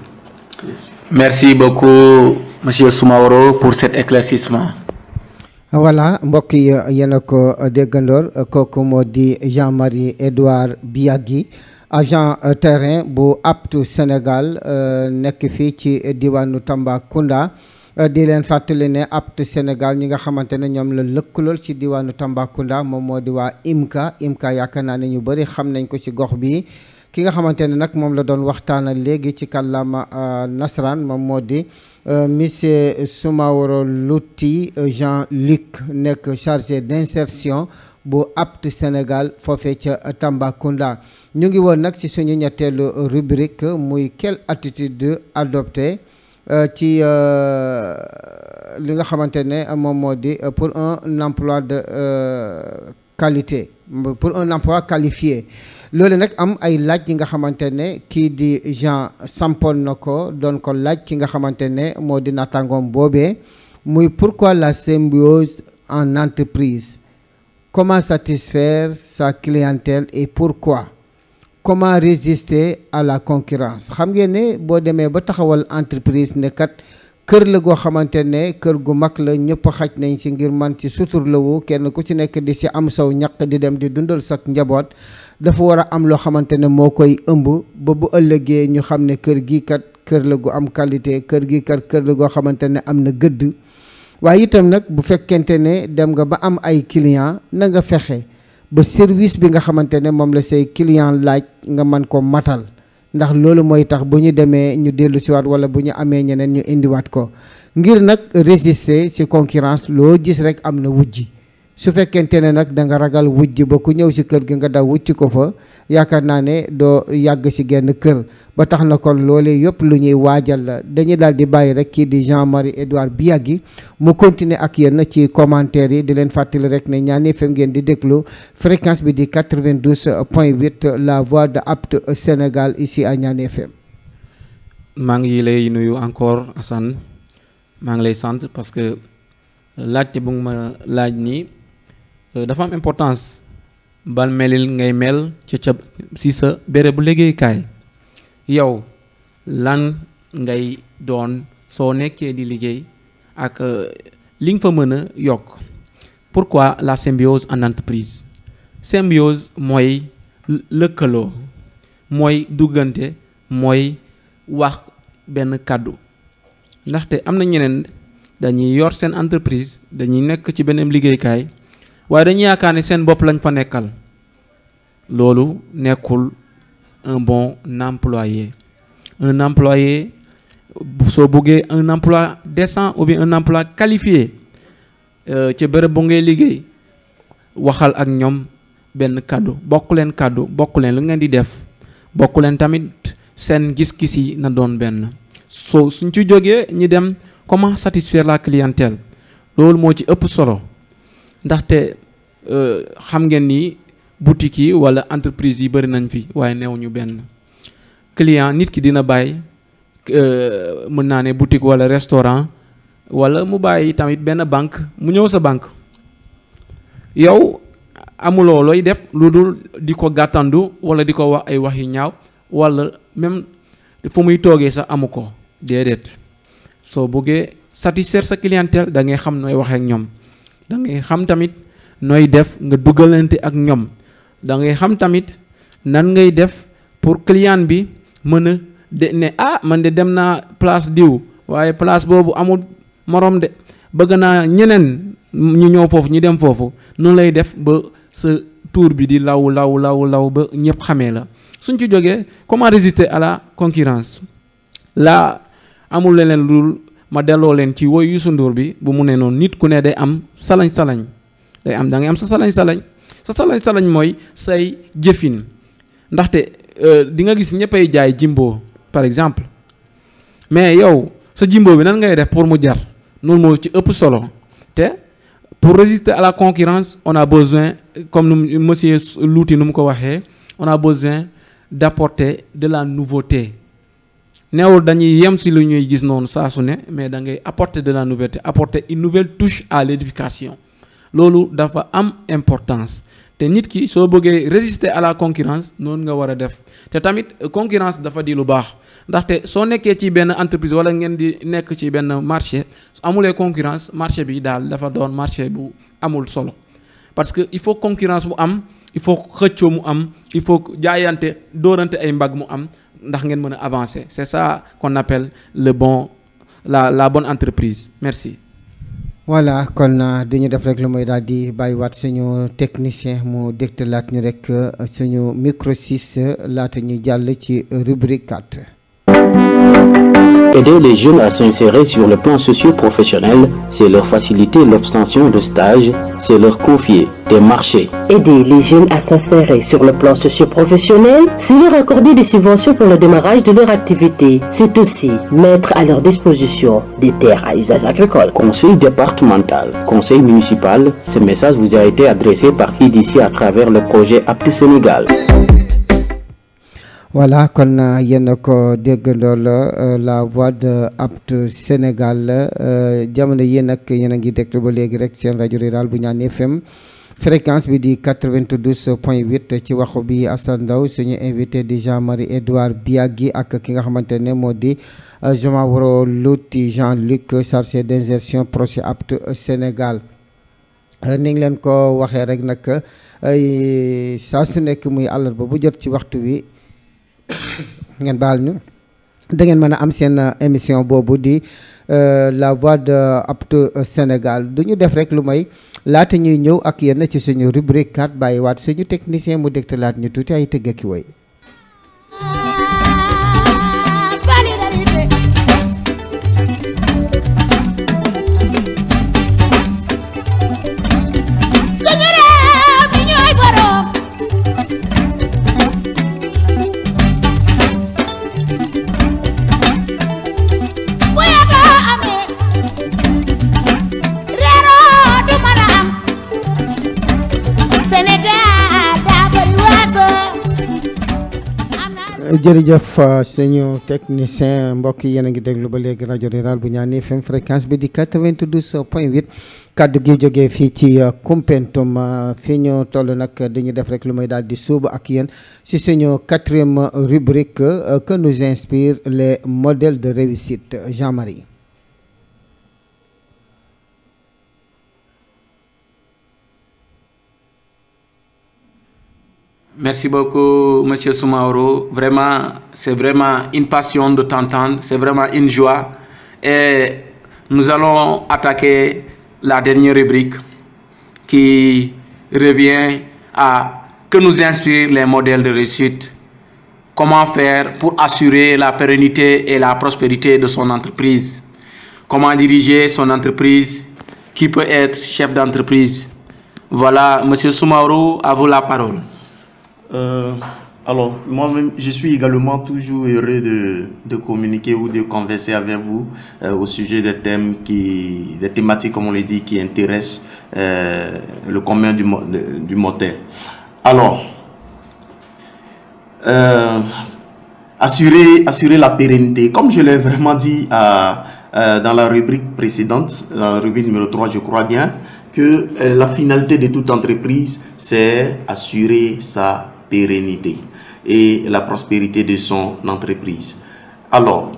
Merci beaucoup, Monsieur Soumaoro, pour cet éclaircissement. Voilà, mbokk yi yéen a ko déggandoor kooku moo di Jean-Marie Edouard Biagui, agent terrain bu APTU Sénégal nekk fii ci diwaanu Tambacounda. Di leen fàttali ne APTU Sénégal ñi nga xamante ne ñoom la lëkkalool ci diwaanu Tambacounda moom moo di waa IMCA yaakaar naa ne ñu bëri xam nañ ko ci gox bi. Ki nga xamante ne nag moom la doon waxtaanal léegi ci kàllaama nasaraan moom moo di monsieur Soumaoro Louty Jean-Luc nekk chargé d'insertion bu APTU Sénégal foofee ca Tambacounda. ñu ngi woon nag ci suñu ñetteelu rubrique muy quelle attitude adopter ci li nga xamante ne moom moo di pour un emploi de qualité, pour un emploi qualifié. Loolu nag am ay laaj yi nga xamante ne kii di Jean sampoon na ko doon ko laaj ki nga xamante ne moo di naataangoom boobee muy pourquoi la symbiose en entreprise, comment satisfaire sa clientèle et pourquoi, comment résister à la concurrence. Xam ngeen ne boo demee ba taxawal entreprise ne kat kër la goo xamante ne kër gu mag la ñëpp xaj nañ ci ngir man ci suturlawu kenn ku ci nekk di ci am saw ñaq di dem di dundal sak njaboot. Dafa war a am loo xamante ne moo koy ëmb ba bu ëllëgee ñu xam ne kër gi kat kër la gu am qualité, kër gi kat kër la goo xamante ne am na gëdd. Waaye itam nag bu fekkente ne dem nga ba am ay client na nga fexe ba service bi nga xamante ne moom la say client laaj nga man ko matal, ndax loolu mooy tax bu ñu demee ñu dellu siwaat wala bu ñu amee ñeneen ñu indiwaat ko. Ngir nag résister ci concurrence loo gis rek am na wujji. Su fekkente ne nag da nga ragal wujj ba ku ñëw ci kër gi nga daw wucc ko fa yaakaar naa ne doo yàgg ci genn kër ba tax na kon loolee yëpp lu ñuy waajal la. Dañuy daal di bàyyi rek kii di Jean-Marie Edouard Biagui mu continuer ak yéen ci commentaire yi di leen fàttali rek ne Ñaan FM ngeen di déglu fréquence bi di 92.8 la voix de APTU Sénégal ici à Ñaan FM. maa ngi lay nuyu encore Assane maa ngi lay sant parce que laajte bu nga ma laaj nii dafa am importance ban melil ngay mel ci si sa béréb bu liggéeykaay. Yow lan ngay doon soo nekkee di liggéey ak li nga fa mën a yokk. Pourquoi la symbiose en entreprise? Symbiose mooy lëkkaloo, mooy duggante, mooy wax benn kàddu. Ndaxte am na ñeneen dañuy yor seen entreprise, dañuy nekk ci beneen liggéeykaay waaye dañuy yaakaar ne seen bopp lañ fa nekkal. loolu nekkul un bon employé. Un employé soo bëggee un emploi décent ou bien un emploi qualifié ci bërëb bu ngay liggéey waxal ak ñoom benn kàddu bokk leen lu ngeen di def bokk leen tamit seen gis-gis yi na doon benn soo suñ ci jógee ñi dem comment satisfaire la clientèle loolu moo ci ëpp solo ndaxte xam ngeen ni boutique yi wala entreprise yi bëri nañ fi waaye neew ñu benn client nit ki dina bàyyi mën naa ne boutique wala restaurant wala mu bàyyi tamit benn banque mu ñëw sa banque yow amuloo looy def lu dul di ko gàttandu wala di ko wax ay wax yu ñaaw wala même fu muy toogee sax amu ko déedéet soo bëggee satisfaire sa clientèle da ngay xam nooy waxee ak ñoom da ngay xam tamit nooy def nga dugalante ak ñoom da ngay xam tamit nan ngay def pour client bi mën a de ne man de dem naa place diw waaye place boobu amul morom de bëgg naa ñeneen ñu ñëw foofu ñu dem foofu noonu lay def ba sa tour bi di law ba ñëpp xamee la suñ ci jógee comment résister à la concurrence là amul leneen lu ma delloo leen ci woy Youssou Ndour bi bu mu ne noonu nit ku ne day am salañ-salañ day am da ngay am sa salañ-salañ mooy say jëfin ndaxte di nga gis ñëppay jaay jimbo par exemple mais yow sa jimbo bi nan ngay def pour mu jar noonu moo ci ëpp solo te pour résister à la concurrence on a besoin comme monsieur Louti nu mu ko waxee on a besoin d'apporter de la nouveauté neewul dañuy yem si lu ñuy gis noonu saa su ne mais da ngay apporter de la nouveauté apporter une nouvelle touche à l'éducation loolu dafa am importance te nit ki soo bëggee résister à la concurrence noonu nga war a def te tamit concurrence dafa di lu baax ndaxte soo nekkee ci benn entreprise wala ngeen di nekk ci benn marché amulee concurrence marché bi daal dafa doon marché bu amul solo parce que il faut concurrence mu am il faut xëccoo mu am il faut jaayante dóorante ay mbagg mu am ndax ngeen mën a avancer c'est ça qu'on appelle la bonne entreprise merci. voilà kon dañu def rek lu mooy daal di bàyyiwaat suñu technicien mu dégtalaat ñu rek suñu micro 6 laata ñu jàll ci rubrique 4. Aider les jeunes à s'insérer sur le plan socio-professionnel, c'est leur faciliter l'obtention de stages, c'est leur confier des marchés. Aider les jeunes à s'insérer sur le plan socio-professionnel, c'est leur accorder des subventions pour le démarrage de leur activité. C'est aussi mettre à leur disposition des terres à usage agricole. Conseil départemental, conseil municipal, ce message vous a été adressé par IDC à travers le projet Apte Sénégal. voilà kon yéen ko déggandoo la voix de Apte Sénégal jamono yéen nag yéen a ngi déglu ba léegi rek seen rajo rural bu Ñaan FM fréquence bi di 92.8 ci waxu bi Assane Ndaw suñu invité di Jean-Marie Edouard Biagui ak ki nga xamante ne moo di Soumaworo Louti Jean-Luc chargé d'insertion projet Apte Sénégal ni ngi leen ko waxee rek nag saa su nekk muy àllarba bu jot ci waxtu wi ngeen baal ñu da ngeen mën a am seen émission boobu di la voix de Apte Sénégal du ñu def rek lu may laata ñuy ñëw ak yéen ci suñu rubrique 4 bàyyiwaat suñu technicien mu dégtalaat ñu tuuti ay tëgg ki woy jërëjëf suñu technicien mbokk yi yéen a ngi déglu ba léegi rajo rural bu Ñaan FM fréquence bi di 92.8 kaddu gi jógee fii ci Koumpentoum fii ñu toll nag dañuy def rek lu may daal di suuba ak yéen si suñu 4e rubrique que nous inspire les modèles de réussite Jean-Marie. Merci beaucoup, Monsieur Soumaoro. Vraiment, c'est vraiment une passion de t'entendre. C'est vraiment une joie. Et nous allons attaquer la dernière rubrique qui revient à que nous inspirent les modèles de réussite. Comment faire pour assurer la pérennité et la prospérité de son entreprise? Comment diriger son entreprise? Qui peut être chef d'entreprise? Voilà, Monsieur Soumaoro, à vous la parole. Alors, moi-même, je suis également toujours heureux de communiquer ou de converser avec vous au sujet des thématiques, comme on le dit, qui intéressent le commun du mortel. Alors, assurer la pérennité. Comme je l'ai vraiment dit dans la rubrique précédente, dans la rubrique numéro 3, je crois bien, que la finalité de toute entreprise, c'est assurer sa pérennité et la prospérité de son entreprise. Alors,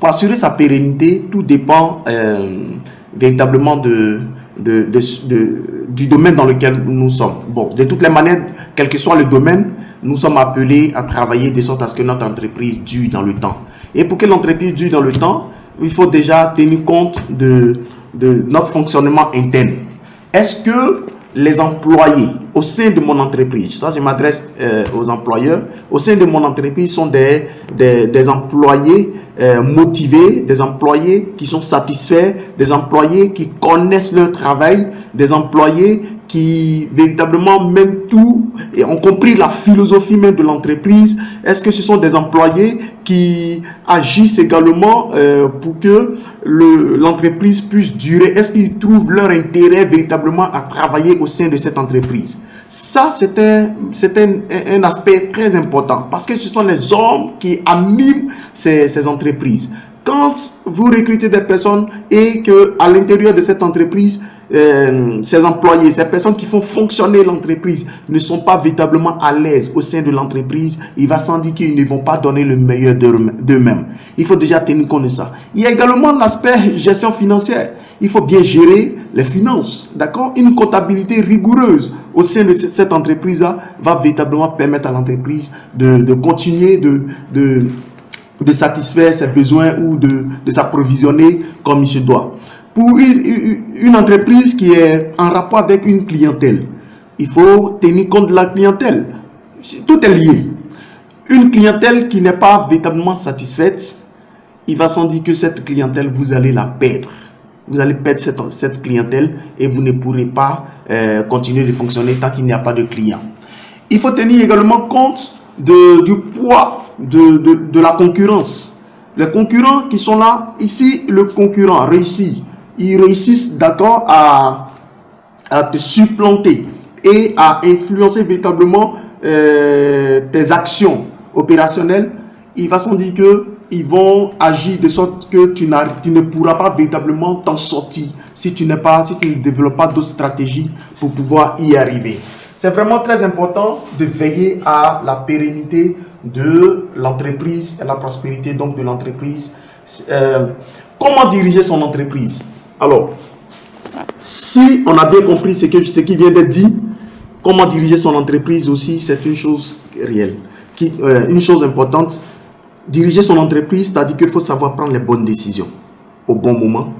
pour assurer sa pérennité, tout dépend véritablement du domaine dans lequel nous sommes. Bon, de toutes les manières, quel que soit le domaine, nous sommes appelés à travailler de sorte à ce que notre entreprise dure dans le temps. Et pour que l'entreprise dure dans le temps, il faut déjà tenir compte de notre fonctionnement interne. Est-ce que les employés au sein de mon entreprise, ça je m'adresse aux employeurs, au sein de mon entreprise sont des employés motivés, des employés qui sont satisfaits, des employés qui connaissent leur travail, des employés qui véritablement mènent tout et ont compris la philosophie même de l'entreprise? Est-ce que ce sont des employés qui agissent également pour que l'entreprise puisse durer? Est-ce qu'ils trouvent leur intérêt véritablement à travailler au sein de cette entreprise? Ça, c'est un aspect très important parce que ce sont les hommes qui animent ces entreprises. Quand vous recrutez des personnes et qu'à l'intérieur de cette entreprise, ces employés, ces personnes qui font fonctionner l'entreprise ne sont pas véritablement à l'aise au sein de l'entreprise, il va sans dire qu'ils ne vont pas donner le meilleur d'eux-mêmes. Il faut déjà tenir compte de ça. Il y a également l'aspect gestion financière. Il faut bien gérer les finances, d'accord? Une comptabilité rigoureuse au sein de cette entreprise-là va véritablement permettre à l'entreprise de continuer de satisfaire ses besoins ou de s'approvisionner comme il se doit. Pour une entreprise qui est en rapport avec une clientèle, il faut tenir compte de la clientèle. Tout est lié. Une clientèle qui n'est pas véritablement satisfaite, il va sans dire que cette clientèle, vous allez la perdre. Vous allez perdre cette clientèle et vous ne pourrez pas continuer de fonctionner tant qu'il n'y a pas de clients. Il faut tenir également compte du poids de la concurrence. Les concurrents qui sont là, ici, le concurrent réussit. Ils réussissent, d'accord, à te supplanter et à influencer véritablement tes actions opérationnelles. Il va sans dire qu'ils vont agir de sorte que tu ne pourras pas véritablement t'en sortir si tu ne développes pas d'autres stratégies pour pouvoir y arriver. C'est vraiment très important de veiller à la pérennité de l'entreprise et la prospérité donc de l'entreprise. Comment diriger son entreprise? Alors, si on a bien compris ce qui vient d'être dit, comment diriger son entreprise aussi, c'est une chose réelle, une chose importante. Diriger son entreprise, c'est-à-dire qu'il faut savoir prendre les bonnes décisions au bon moment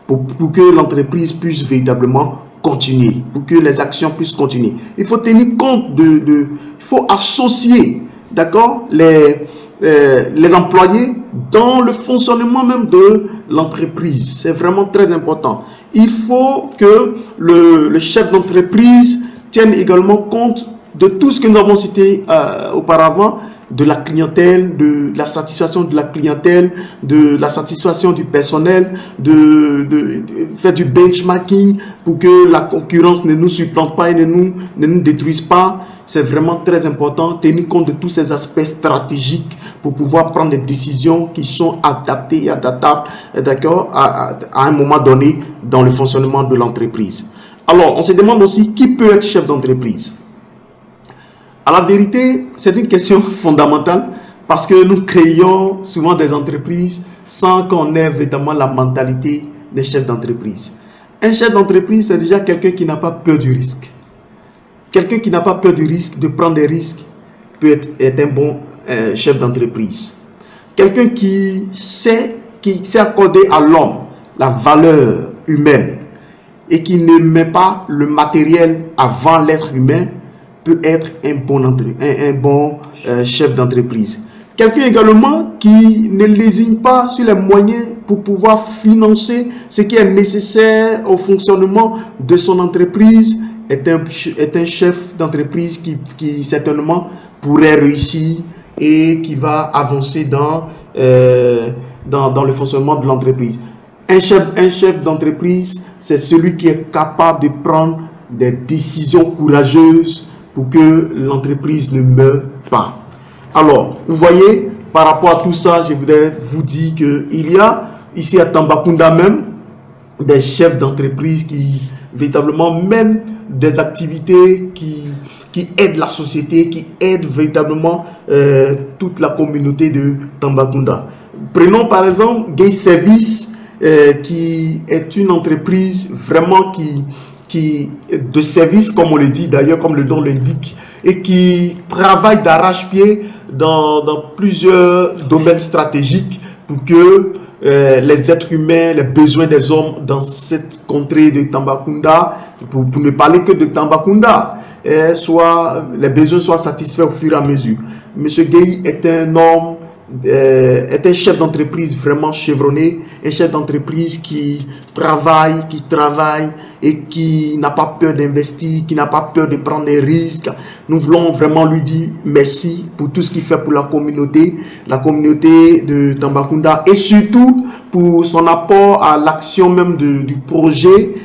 pour que l'entreprise puisse véritablement continuer, pour que les actions puissent continuer. Il faut tenir compte il faut associer, d'accord, les employés dans le fonctionnement même de l'entreprise. C'est vraiment très important. Il faut que le chef d'entreprise tienne également compte de tout ce que nous avons cité auparavant, de la clientèle, de la satisfaction de la clientèle, de la satisfaction du personnel, de faire du benchmarking pour que la concurrence ne nous supplante pas et ne nous détruise pas. C'est vraiment très important, tenir compte de tous ces aspects stratégiques pour pouvoir prendre des décisions qui sont adaptées et adaptables, d'accord, à un moment donné dans le fonctionnement de l'entreprise. Alors, on se demande aussi qui peut être chef d'entreprise. À la vérité, c'est une question fondamentale parce que nous créons souvent des entreprises sans qu'on ait véritablement la mentalité des chefs d'entreprise. Un chef d'entreprise, c'est déjà quelqu'un qui n'a pas peur du risque. Quelqu'un qui n'a pas peur du risque, de prendre des risques, peut être un bon chef d'entreprise. Quelqu'un qui sait accorder à l'homme la valeur humaine et qui ne met pas le matériel avant l'être humain, peut être un bon chef d'entreprise. Quelqu'un également qui ne lésine pas sur les moyens pour pouvoir financer ce qui est nécessaire au fonctionnement de son entreprise est un chef d'entreprise qui certainement pourrait réussir et qui va avancer dans le fonctionnement de l'entreprise. Un chef d'entreprise, c'est celui qui est capable de prendre des décisions courageuses pour que l'entreprise ne meure pas. Alors, vous voyez, par rapport à tout ça, je voudrais vous dire qu'il y a ici à Tambacounda même des chefs d'entreprise qui véritablement mènent des activités qui aident la société, qui aident véritablement toute la communauté de Tambacounda. Prenons par exemple Gay Service, qui est une entreprise vraiment de service, comme on le dit d'ailleurs, comme le nom l'indique, et qui travaille d'arrache-pied dans plusieurs domaines stratégiques pour que les êtres humains, les besoins des hommes dans cette contrée de Tambacounda, pour ne parler que de Tambacounda, les besoins soient satisfaits au fur et à mesure. Monsieur Gueye est un homme, est un chef d'entreprise vraiment chevronné, un chef d'entreprise qui travaille et qui n'a pas peur d'investir, qui n'a pas peur de prendre des risques. Nous voulons vraiment lui dire merci pour tout ce qu'il fait pour la communauté de Tambacounda, et surtout pour son apport à l'action même du projet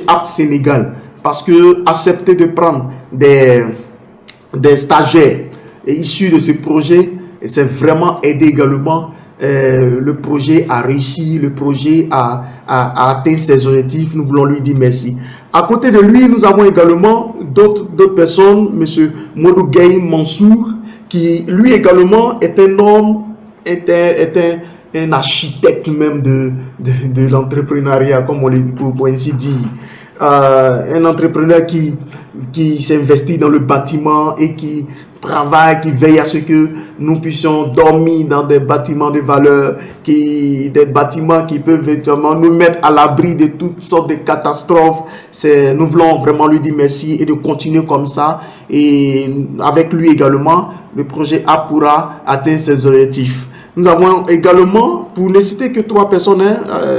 Apt Sénégal, parce que accepter de prendre des stagiaires issus de ce projet, c'est vraiment aider également le projet à réussir, le projet à atteindre ses objectifs. Nous voulons lui dire merci. À côté de lui, nous avons également d'autres personnes, M. Modou Gueye Mansour, qui lui également est un homme, est un architecte même de l'entrepreneuriat, comme on le dit, pour ainsi dire. Un entrepreneur qui s'investit dans le bâtiment et qui travaille, qui veille à ce que nous puissions dormir dans des bâtiments de valeur, des bâtiments qui peuvent véritablement nous mettre à l'abri de toutes sortes de catastrophes. Nous voulons vraiment lui dire merci et de continuer comme ça. Et avec lui également, le projet A pourra atteindre ses objectifs. Nous avons également, pour ne citer que 3 personnes,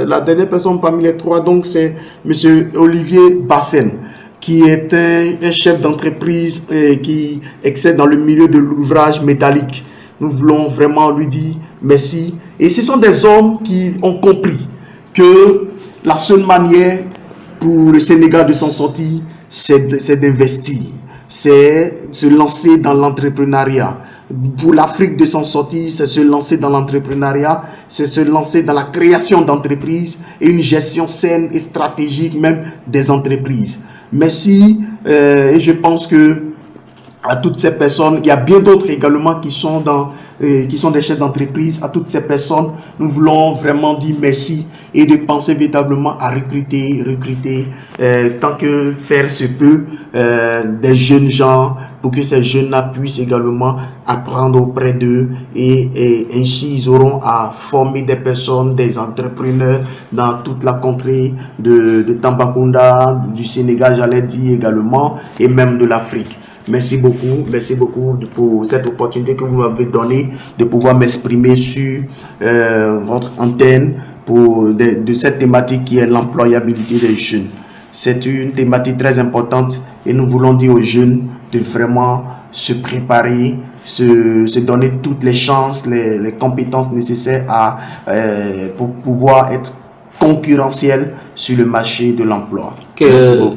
la dernière personne parmi les 3, donc c'est M. Olivier Bassen, qui est un chef d'entreprise qui excelle dans le milieu de l'ouvrage métallique. Nous voulons vraiment lui dire merci. Et ce sont des hommes qui ont compris que la seule manière pour le Sénégal de s'en sortir, c'est d'investir, c'est se lancer dans l'entrepreneuriat. Pour l'Afrique de s'en sortir, c'est se lancer dans l'entrepreneuriat, c'est se lancer dans la création d'entreprises et une gestion saine et stratégique même des entreprises. Merci, et je pense que à toutes ces personnes, il y a bien d'autres également qui sont des chefs d'entreprise. À toutes ces personnes, nous voulons vraiment dire merci et de penser véritablement à recruter tant que faire se peut des jeunes gens, pour que ces jeunes-là puissent également apprendre auprès d'eux, et ainsi ils auront à former des personnes, des entrepreneurs dans toute la contrée de Tambacounda, du Sénégal, j'allais dire également, et même de l'Afrique. Merci beaucoup pour cette opportunité que vous m'avez donnée de pouvoir m'exprimer sur votre antenne de cette thématique qui est l'employabilité des jeunes. C'est une thématique très importante et nous voulons dire aux jeunes de vraiment se préparer, se donner toutes les chances, les compétences nécessaires pour pouvoir être concurrentiel sur le marché de l'emploi.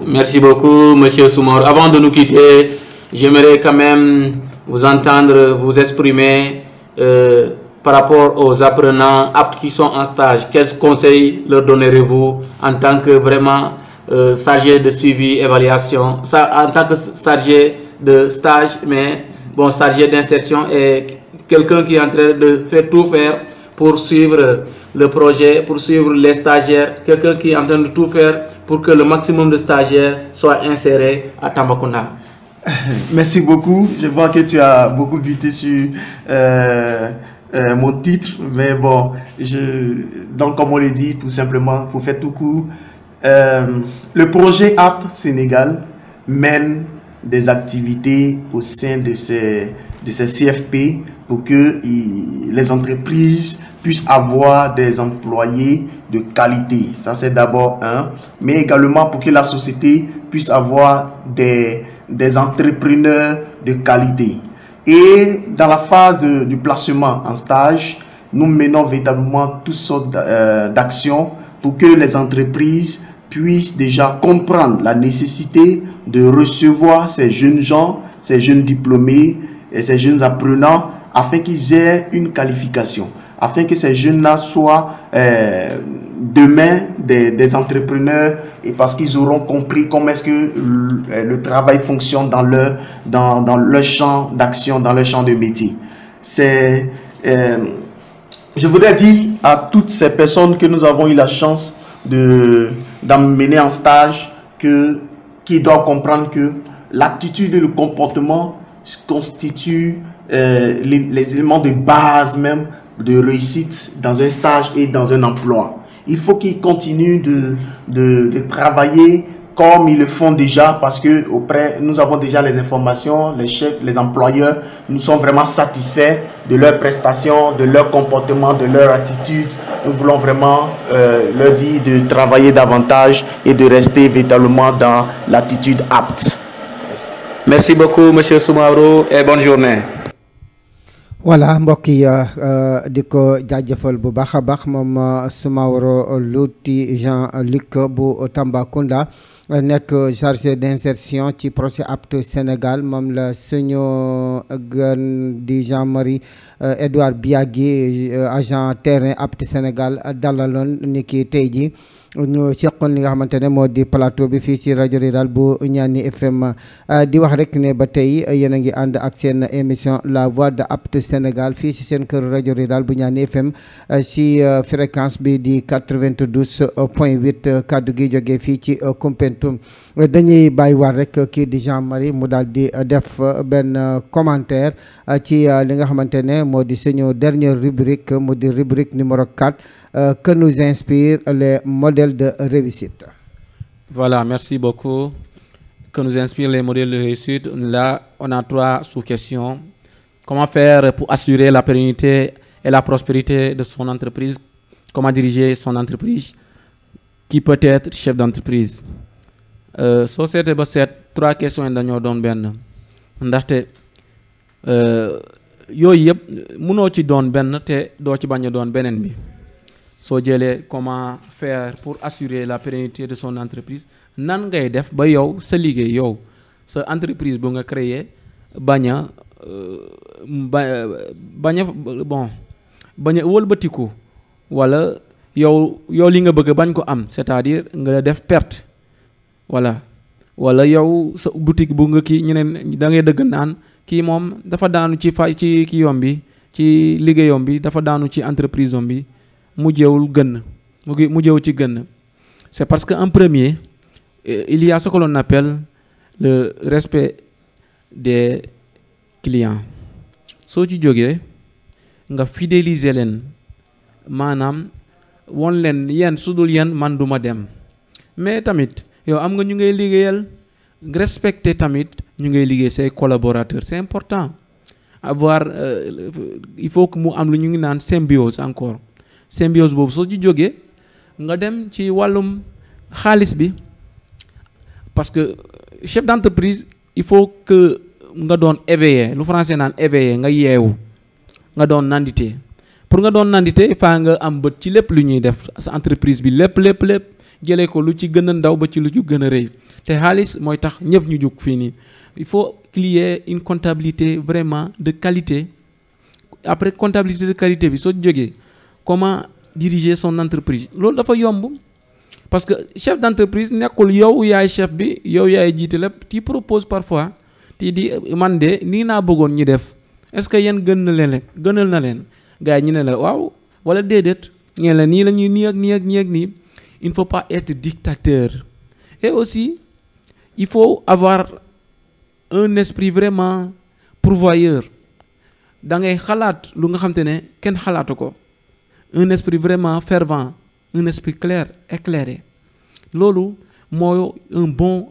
Merci beaucoup, Monsieur Soumaoro. Avant de nous quitter, j'aimerais quand même vous entendre vous exprimer par rapport aux apprenants aptes qui sont en stage. Quels conseils leur donnerez-vous en tant que vraiment chargé de suivi, évaluation, en tant que chargé de stage, mais bon, chargé d'insertion et quelqu'un qui est en train de tout faire pour suivre le projet, pour suivre les stagiaires, quelqu'un qui est en train de tout faire pour que le maximum de stagiaires soient insérés à Tambacounda. Merci beaucoup. Je vois que tu as beaucoup buté sur mon titre, mais bon, donc comme on le dit, tout simplement, pour faire tout court, le projet Apt Sénégal mène des activités au sein de ces CFP pour que les entreprises puissent avoir des employés de qualité. Ça, c'est d'abord un. Mais également pour que la société puisse avoir des entrepreneurs de qualité. Et dans la phase du placement en stage, nous menons véritablement toutes sortes d'actions pour que les entreprises puissent déjà comprendre la nécessité de recevoir ces jeunes gens, ces jeunes diplômés et ces jeunes apprenants afin qu'ils aient une qualification, afin que ces jeunes-là soient demain des entrepreneurs, et parce qu'ils auront compris comment est-ce que le travail fonctionne dans leur champ d'action, dans leur champ de métier. Je voudrais dire à toutes ces personnes que nous avons eu la chance d'emmener en stage qui doivent comprendre que l'attitude et le comportement constituent les éléments de base même de réussite dans un stage et dans un emploi. Il faut qu'ils continuent de travailler comme ils le font déjà, parce que nous avons déjà les informations, les chefs, les employeurs, nous sommes vraiment satisfaits de leurs prestations, de leur comportement, de leur attitude. Nous voulons vraiment leur dire de travailler davantage et de rester véritablement dans l'attitude apte. Merci beaucoup, Monsieur Soumaoro, et bonne journée. Voilà, mbokk yi di ko jaajëfal bu baax a baax moom Soumaoro Louty Jean-Luc bu Tambacounda nekk chargé d'insertion ci projet APT Sénégal. Moom la suñu gan di Jean-Marie Edouard Biagui agent terrain APT Sénégal dalaloon ni ki tey ji ñu seqoon li nga xamante ne moo di plateau bi fii ci rajo rural bu Ñaani FM di wax rek ne ba tey yéen a ngi ànd ak seen émission la voix de APT Sénégal fii ci seen kër rajo rural bu Ñaani FM ci fréquence bi di 92.8 kaddu gi jógee fii ci Koumpentoum. Dañuy bàyyi war rek kii di Jean-Marie mu daal di def benn commentaire ci li nga xamante ne moo di suñu dernière rubrique mu di rubrique numéro 4 que nous inspire les modèles de réussite. Voilà, merci beaucoup. Que nous inspire les modèles de réussite. Là, on a 3 sous-questions. Comment faire pour assurer la pérennité et la prospérité de son entreprise? Comment diriger son entreprise? Qui peut être chef d'entreprise? Société ba seet 3 questions yi dañoo doon benn ndaxte yooyu yëpp mënoo ci doon benn te doo ci bañ a doon beneen bi. Soo jëlee comment faire pour assurer la pérennité de son entreprise, nan ngay def ba yow sa liggéey yow sa entreprise bu nga créer bañ a wëlbatiku wala yow li nga bëgg bañ ko am, c'est-à-dire nga def perte. Voilà, wala yow sa boutique bu nga kii ñeneen da ngay dëgg naan kii moom dafa daanu ci kii yom bi ci liggéeyam bi dafa daanu ci entreprise am bi mujjewul ci gën. C'est parce que en premier il y a ce que l'on appelle le respect des clients. Soo ci jógee nga fidéliser leen, maanaam won leen yéen su dul yéen man duma dem. Mais tamit yow am nga ñu ngay liggéeyal, respecter tamit ñu ngay liggéey say collaborateurs. C'est important avoir il faut que mu am lu ñu ngi naan symbiose encore. Symbiose boobu soo ci jógee nga dem ci wàllum xaalis bi, parce que chef d'entreprise il faut que nga doon éveillé, lu français naan éveillé, nga yeewu, nga doon nandité. Pour nga doon nandité faa nga am bët ci lépp lu ñuy def sa entreprise bi lépp jëlee ko lu ci gën a ndaw ba ci lu ci gën a rëy te xaalis mooy tax ñëpp ñu jóg fii nii. Il faut qu'il y ait une comptabilité vraiment de qualité. Après comptabilité de qualité bi soo jógee comment diriger son entreprise, loolu dafa yomb parce que chef d'entreprise nekkul yow yaay chef bi yow yaay jiite lépp. Tu proposes parfois ti di man de nii naa bëggoon ñi def, est-ce que yéen gënal na leen gars yi ñu ne la waaw wala déedéet ngeen la nii la ñuy nii ak nii. Il ne faut pas être dictateur. Et aussi il faut avoir un esprit vraiment pourvoyeur. Da ngay xalaat lu nga xam te ne kenn xalaatu ko. Un esprit vraiment fervent, un esprit clair, éclairé. Loolu mooy un bon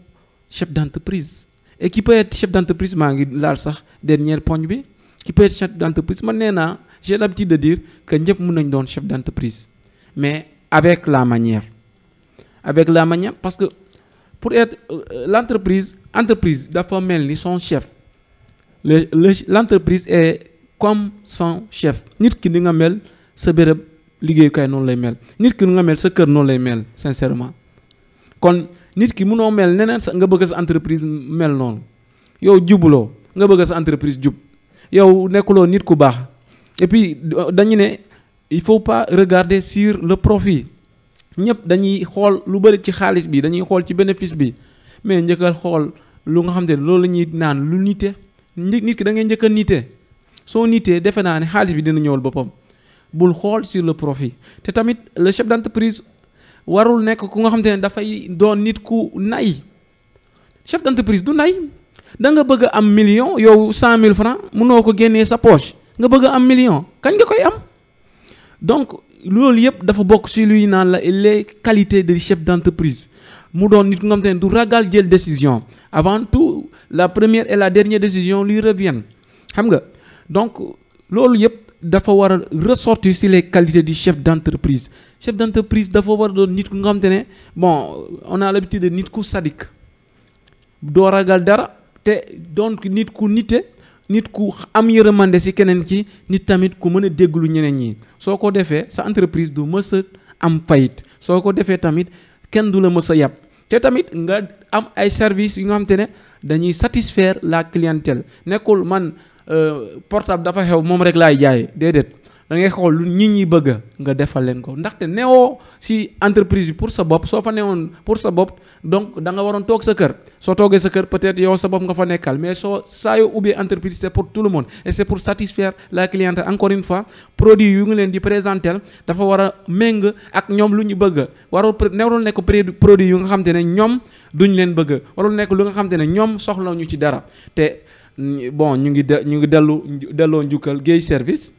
chef d'entreprise. et qui peut être chef d'entreprise maa ngi laal sax dernière poñ bi qui peut être chef d'entreprise man nee naa j'ai l'habitude de dire que ñëpp mën nañ doon chef d'entreprise mais avec la manière parce que pour être entreprise dafa mel ni son chef l'entreprise est comme son chef nit ki ni nga mel sa béréb liggéeyukaay noonu lay mel nit ki ni nga mel sa kër noonu lay mel sincèrement kon nit ki mënoo mel neneen sa nga bëgg sa entreprise mel noonu yow jubuloo nga bëgg sa entreprise jub yow nekkuloo nit ku baax et puis dañu ne il faut pas regarder sur le profit ñëpp dañuy xool lu bëri ci xaalis bi dañuy xool ci bénéfice bi mais njëkkal xool lu nga xam te ne loolu la ñuy naan lu nite nit ki da ngay njëkk a nite soo nitee defe naa ne xaalis bi dina ñëwal boppam bul xool sur le profit te tamit le chef d'entreprise warul nekk ku nga xam te ne dafay doon nit ku nay chef d'entreprise du nay da nga bëgg a am million yow 100 000 francs mënoo ko génnee sa poche nga bëgg a am million kañ nga koy am donc loolu yëpp dafa bokk ci luy naan la les qualités de chef d'entreprise mu doon nit ku nga xam te ne du ragal jël décision avant tout la première et la dernière décision lui reviennent xam nga donc loolu yëpp dafa war a ressortir ci les qualités du chef d'entreprise dafa war a doon nit ku nga xam te ne bon on a l'habitude de nit ku sadique doo ragal dara te doon nit ku nite nit ku am yërmande ci keneen ki nit tamit ku mën a déglu ñeneen ñi soo ko defee sa entreprise du mës a am fayit soo ko defee tamit kenn du la mës a yàpp te tamit nga am ay services yu nga xam te ne dañuy satisfaire la clientèle nekkul man portable dafa xew moom rek laay jaay déedéet da ngay xool lu nit ñi bëgg nga defal leen ko ndaxte newoo ci entreprise bi pour sa bopp soo fa newoon pour sa bopp donc da nga waroon toog sa kër soo toogee sa kër peut-être yow sa bopp nga fa nekkal mais saa yoo ubbee entreprise c'est pour tout le monde et c'est pour satisfaire la clientèle encore une fois produit yu ngi leen di présenter dafa war a méng ak ñoom lu ñu bëgg warul nekk produit yu nga xam te ne ñoom duñ leen bëgg warul nekk lu nga xam te ne ñoom soxla ñu ci dara te bon ñu ngi delloo njukkal Guèye service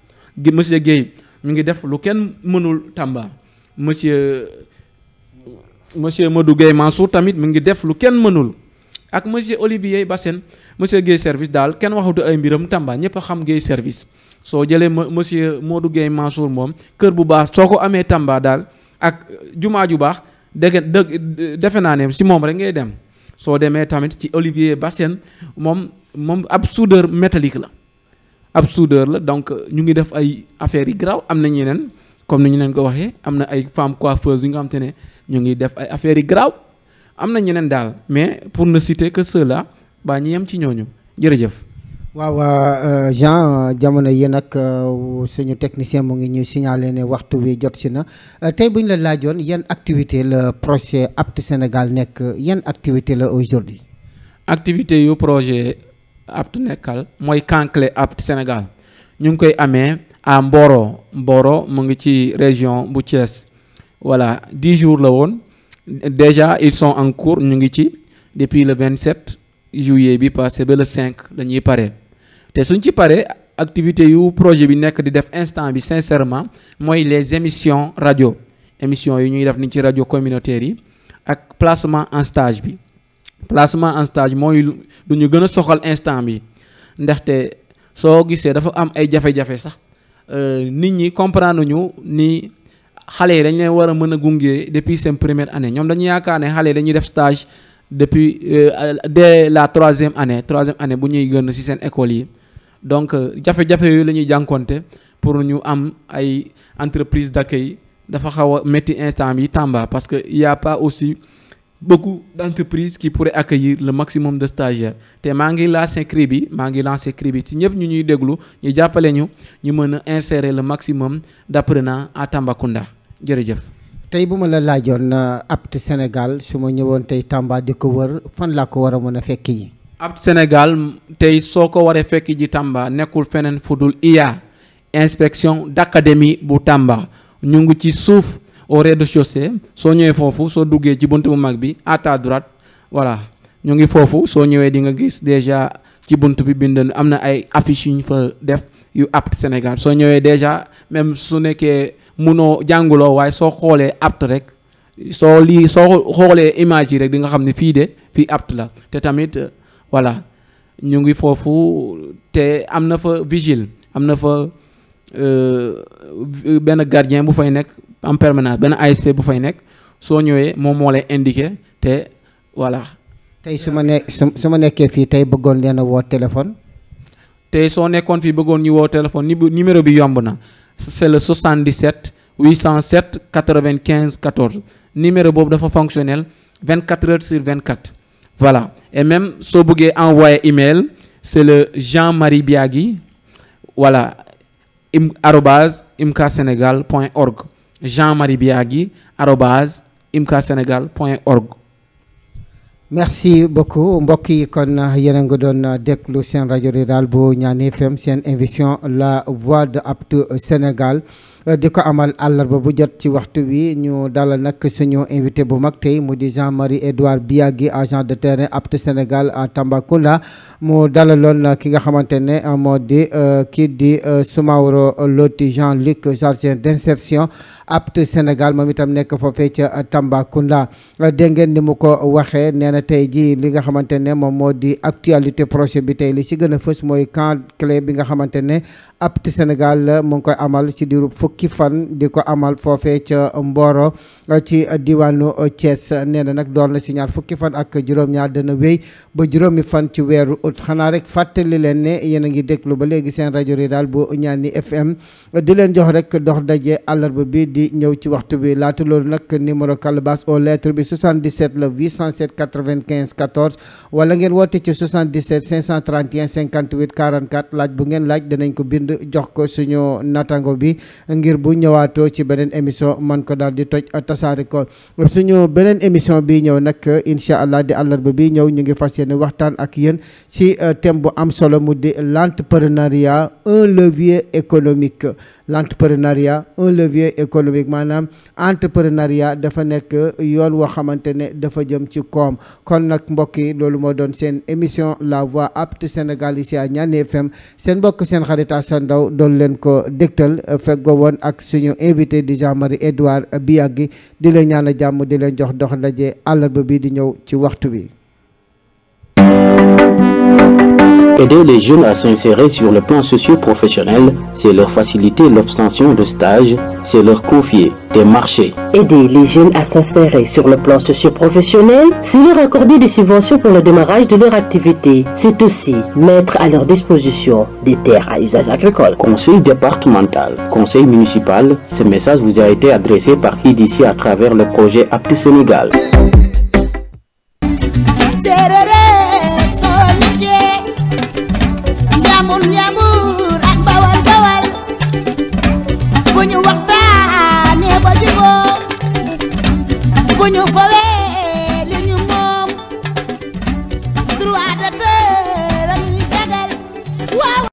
monsieur Guèye mi ngi def lu kenn mënul Tamba monsieur Modou Guèye Mansour tamit mi ngi def lu kenn mënul ak monsieur Olivier Bassène monsieur Guèye service daal kenn waxatu ay mbiram Tamba ñëpp a xam Guèye service soo jëlee monsieur Modou Guèye Mansour moom kër bu baax soo ko amee Tamba daal ak jumaa ju baax defe naa ne si moom rek ngay dem soo demee tamit ci Olivier Bassène moom ab soudeur métallique la ab soudeur la donc ñu ngi def ay affaires yi graw am na ñeneen comme ni ñu leen ko waxee am na ay femmes coiffeuses yu nga xam te ne ñu ngi def ay affaires yi graw am na ñeneen daal mais pour ne citer que ceux-là baa ñu yem ci ñooñu jërëjëf. waaw Jean jamono yi nag suñu technicien mu ngi ñuy signaler ne waxtu wi jot si na tey bu ñu la laajoon yan activité la projet APT Sénégal nekk yan activité la aujourd'hui. activité yu projet APT nekkal mooy Kanclé APT Sénégal ñu ngi koy amee à Mboro mu ngi ci région bu Thiès voilà 10 jours la woon déjà ils sont en cours ñu ngi ci depuis le 27 juillet bi passé ba le 5 dañuy pare te suñ ci paree activité yu projet bi nekk di def instant bi sincèrement mooy les émissions rajo émissions yi ñuy def ni ci rajo communautaire yi ak placement en stage bi placement en stage mooy lu ñu gën a soxal instant bi ndaxte soo gisee dafa am ay jafe-jafe sax nit ñi comprendre ñu ni xale yi dañ leen war a mën a gunge depuis seen première année ñoom dañu yaakaar ne xale yi dañuy def stage depuis dès la troisième année bu ñuy gën ci seen école yi donc jafe-jafe yooyu la ñuy jànkonte pour ñu am ay entreprise d'accueil dafa xaw a métti instant bi Tamba parce que il y a pas aussi beaucoup d'entreprises qui pourraient accueillir le maximum de stagiaires te maa ngi lancé cri bi ci ñëpp ñu ñuy déglu ñu jàppale ñu mën a insérer le maximum d'apprenants à Tambacounda jërëjëf. tey bu ma la laajoon APT Sénégal su ma ñëwoon tey Tamba di ko wër fan laa ko war a mën a fekk ji. APT Sénégal tey soo ko waree fekk ji Tamba nekkul feneen fudul IA inspection d'académie bu Tamba ñu ngi ci suuf. au rez-de-chaussée soo ñëwee foofu soo duggee ci bunt bu mag bi à ta droite voilà ñu ngi foofu soo ñëwee di nga gis déjà ci bunt bi bind am na ay affiches yu ñu fa def yu APT Sénégal soo ñëwee déjà même su nekkee munoo jànguloo waaye soo xoolee APT rek soo xoolee image yi rek di nga xam ne fii APT la te tamit voilà ñu ngi foofu te am na fa vigile am na fa benn gardien bu fay nekk en permanence benn ASP bu fay nekk soo ñëwee moom moo lay indiqué te voilà. tey su ma nekkee fii tey bëggoon leen a woo téléphone. tey soo nekkoon fii bëggoon ñu woo téléphone numéro bi yomb na c'est le 77 807 95 14 numéro boobu dafa fonctionnel 24 heures sur 24 voilà et même soo bëggee envoyer email c'est le Jean-Marie Biagui voilà arobase imkasenegal.org Jean-Marie Biagui arobase imkasenegal.org. merci beaucoup mbokk yi kon yéen a ngi doon déglu seen rajo rural bu Ñaani FM seen émission la voix de Aptu Sénégal di ko amal àllarba bu jot ci waxtu wi ñu dalal nag suñu invité bu mag tey mu di Jean-Marie Edouard Biagui agent de terrain Aptu Sénégal à Tambacounda mu dalaloon ki nga xamante ne moo di kii di Soumaoro Loti Jean-Luc chargé d'insertion Aptu Sénégal moom itam nekk foofee ca Tambacounda dégg ngeen ni mu ko waxee nee na tey ji li nga xamante ne moom moo di actualité projet bi tey li ci gën a fës mooy camp clé bi nga xamante ne Aptu Sénégal mu ngi koy amal ci diiru fukki fan di ko amal foofee ca Mboro ci diwaanu Thiès nee na nag doon na si ñaar fukki fan ak juróom-ñaar dana wéy ba juróomi fan ci weeru août xanaa rek fàttali leen ne yéen a ngi déglu ba léegi seen rajo rural bu Ñaani FM di leen jox rek dox daje àllarba bi di ñëw ci waxtu bi laata loolu nag numéro calebasse aux lettres bi 77 la 807 95 14 wala ngeen woote ci 77 531 58 44 laaj bu ngeen laaj danañ ko bind jox ko suñu natango bi ngir bu ñëwaatoo ci beneen émission man ko daal di toj tasaare ko suñu beneen émission bi ñëw nag incha allah di àllarba bi ñëw ñu ngi fas yéene waxtaan ak yéen ci thème bu am solo mu di l'entrepreneuriat un levier économique l'entrepreneuriat un levier économique maanaam entrepreneuriat dafa nekk yoon woo xamante ne dafa jëm ci koom kon nag mbokk yi loolu moo doon seen émission la voix Aptu Sénégal ici à Ñaani FM seen mbokk seen xarit Assane Ndaw doon leen ko dégtal feggoo woon ak suñu invité di Jean-Marie Edouard Biagui di leen ñaan a jàmm di leen jox dox ndaje àllarba bi di ñëw ci waxtu bi. Aider les jeunes à s'insérer sur le plan socio-professionnel, c'est leur faciliter l'obtention de stages, c'est leur confier des marchés. Aider les jeunes à s'insérer sur le plan socio-professionnel, c'est leur accorder des subventions pour le démarrage de leur activité. C'est aussi mettre à leur disposition des terres à usage agricole. Conseil départemental, conseil municipal, ce message vous a été adressé par IDC à travers le projet Aptu Sénégal. Buñu waxtaane ba jubóo buñu fowe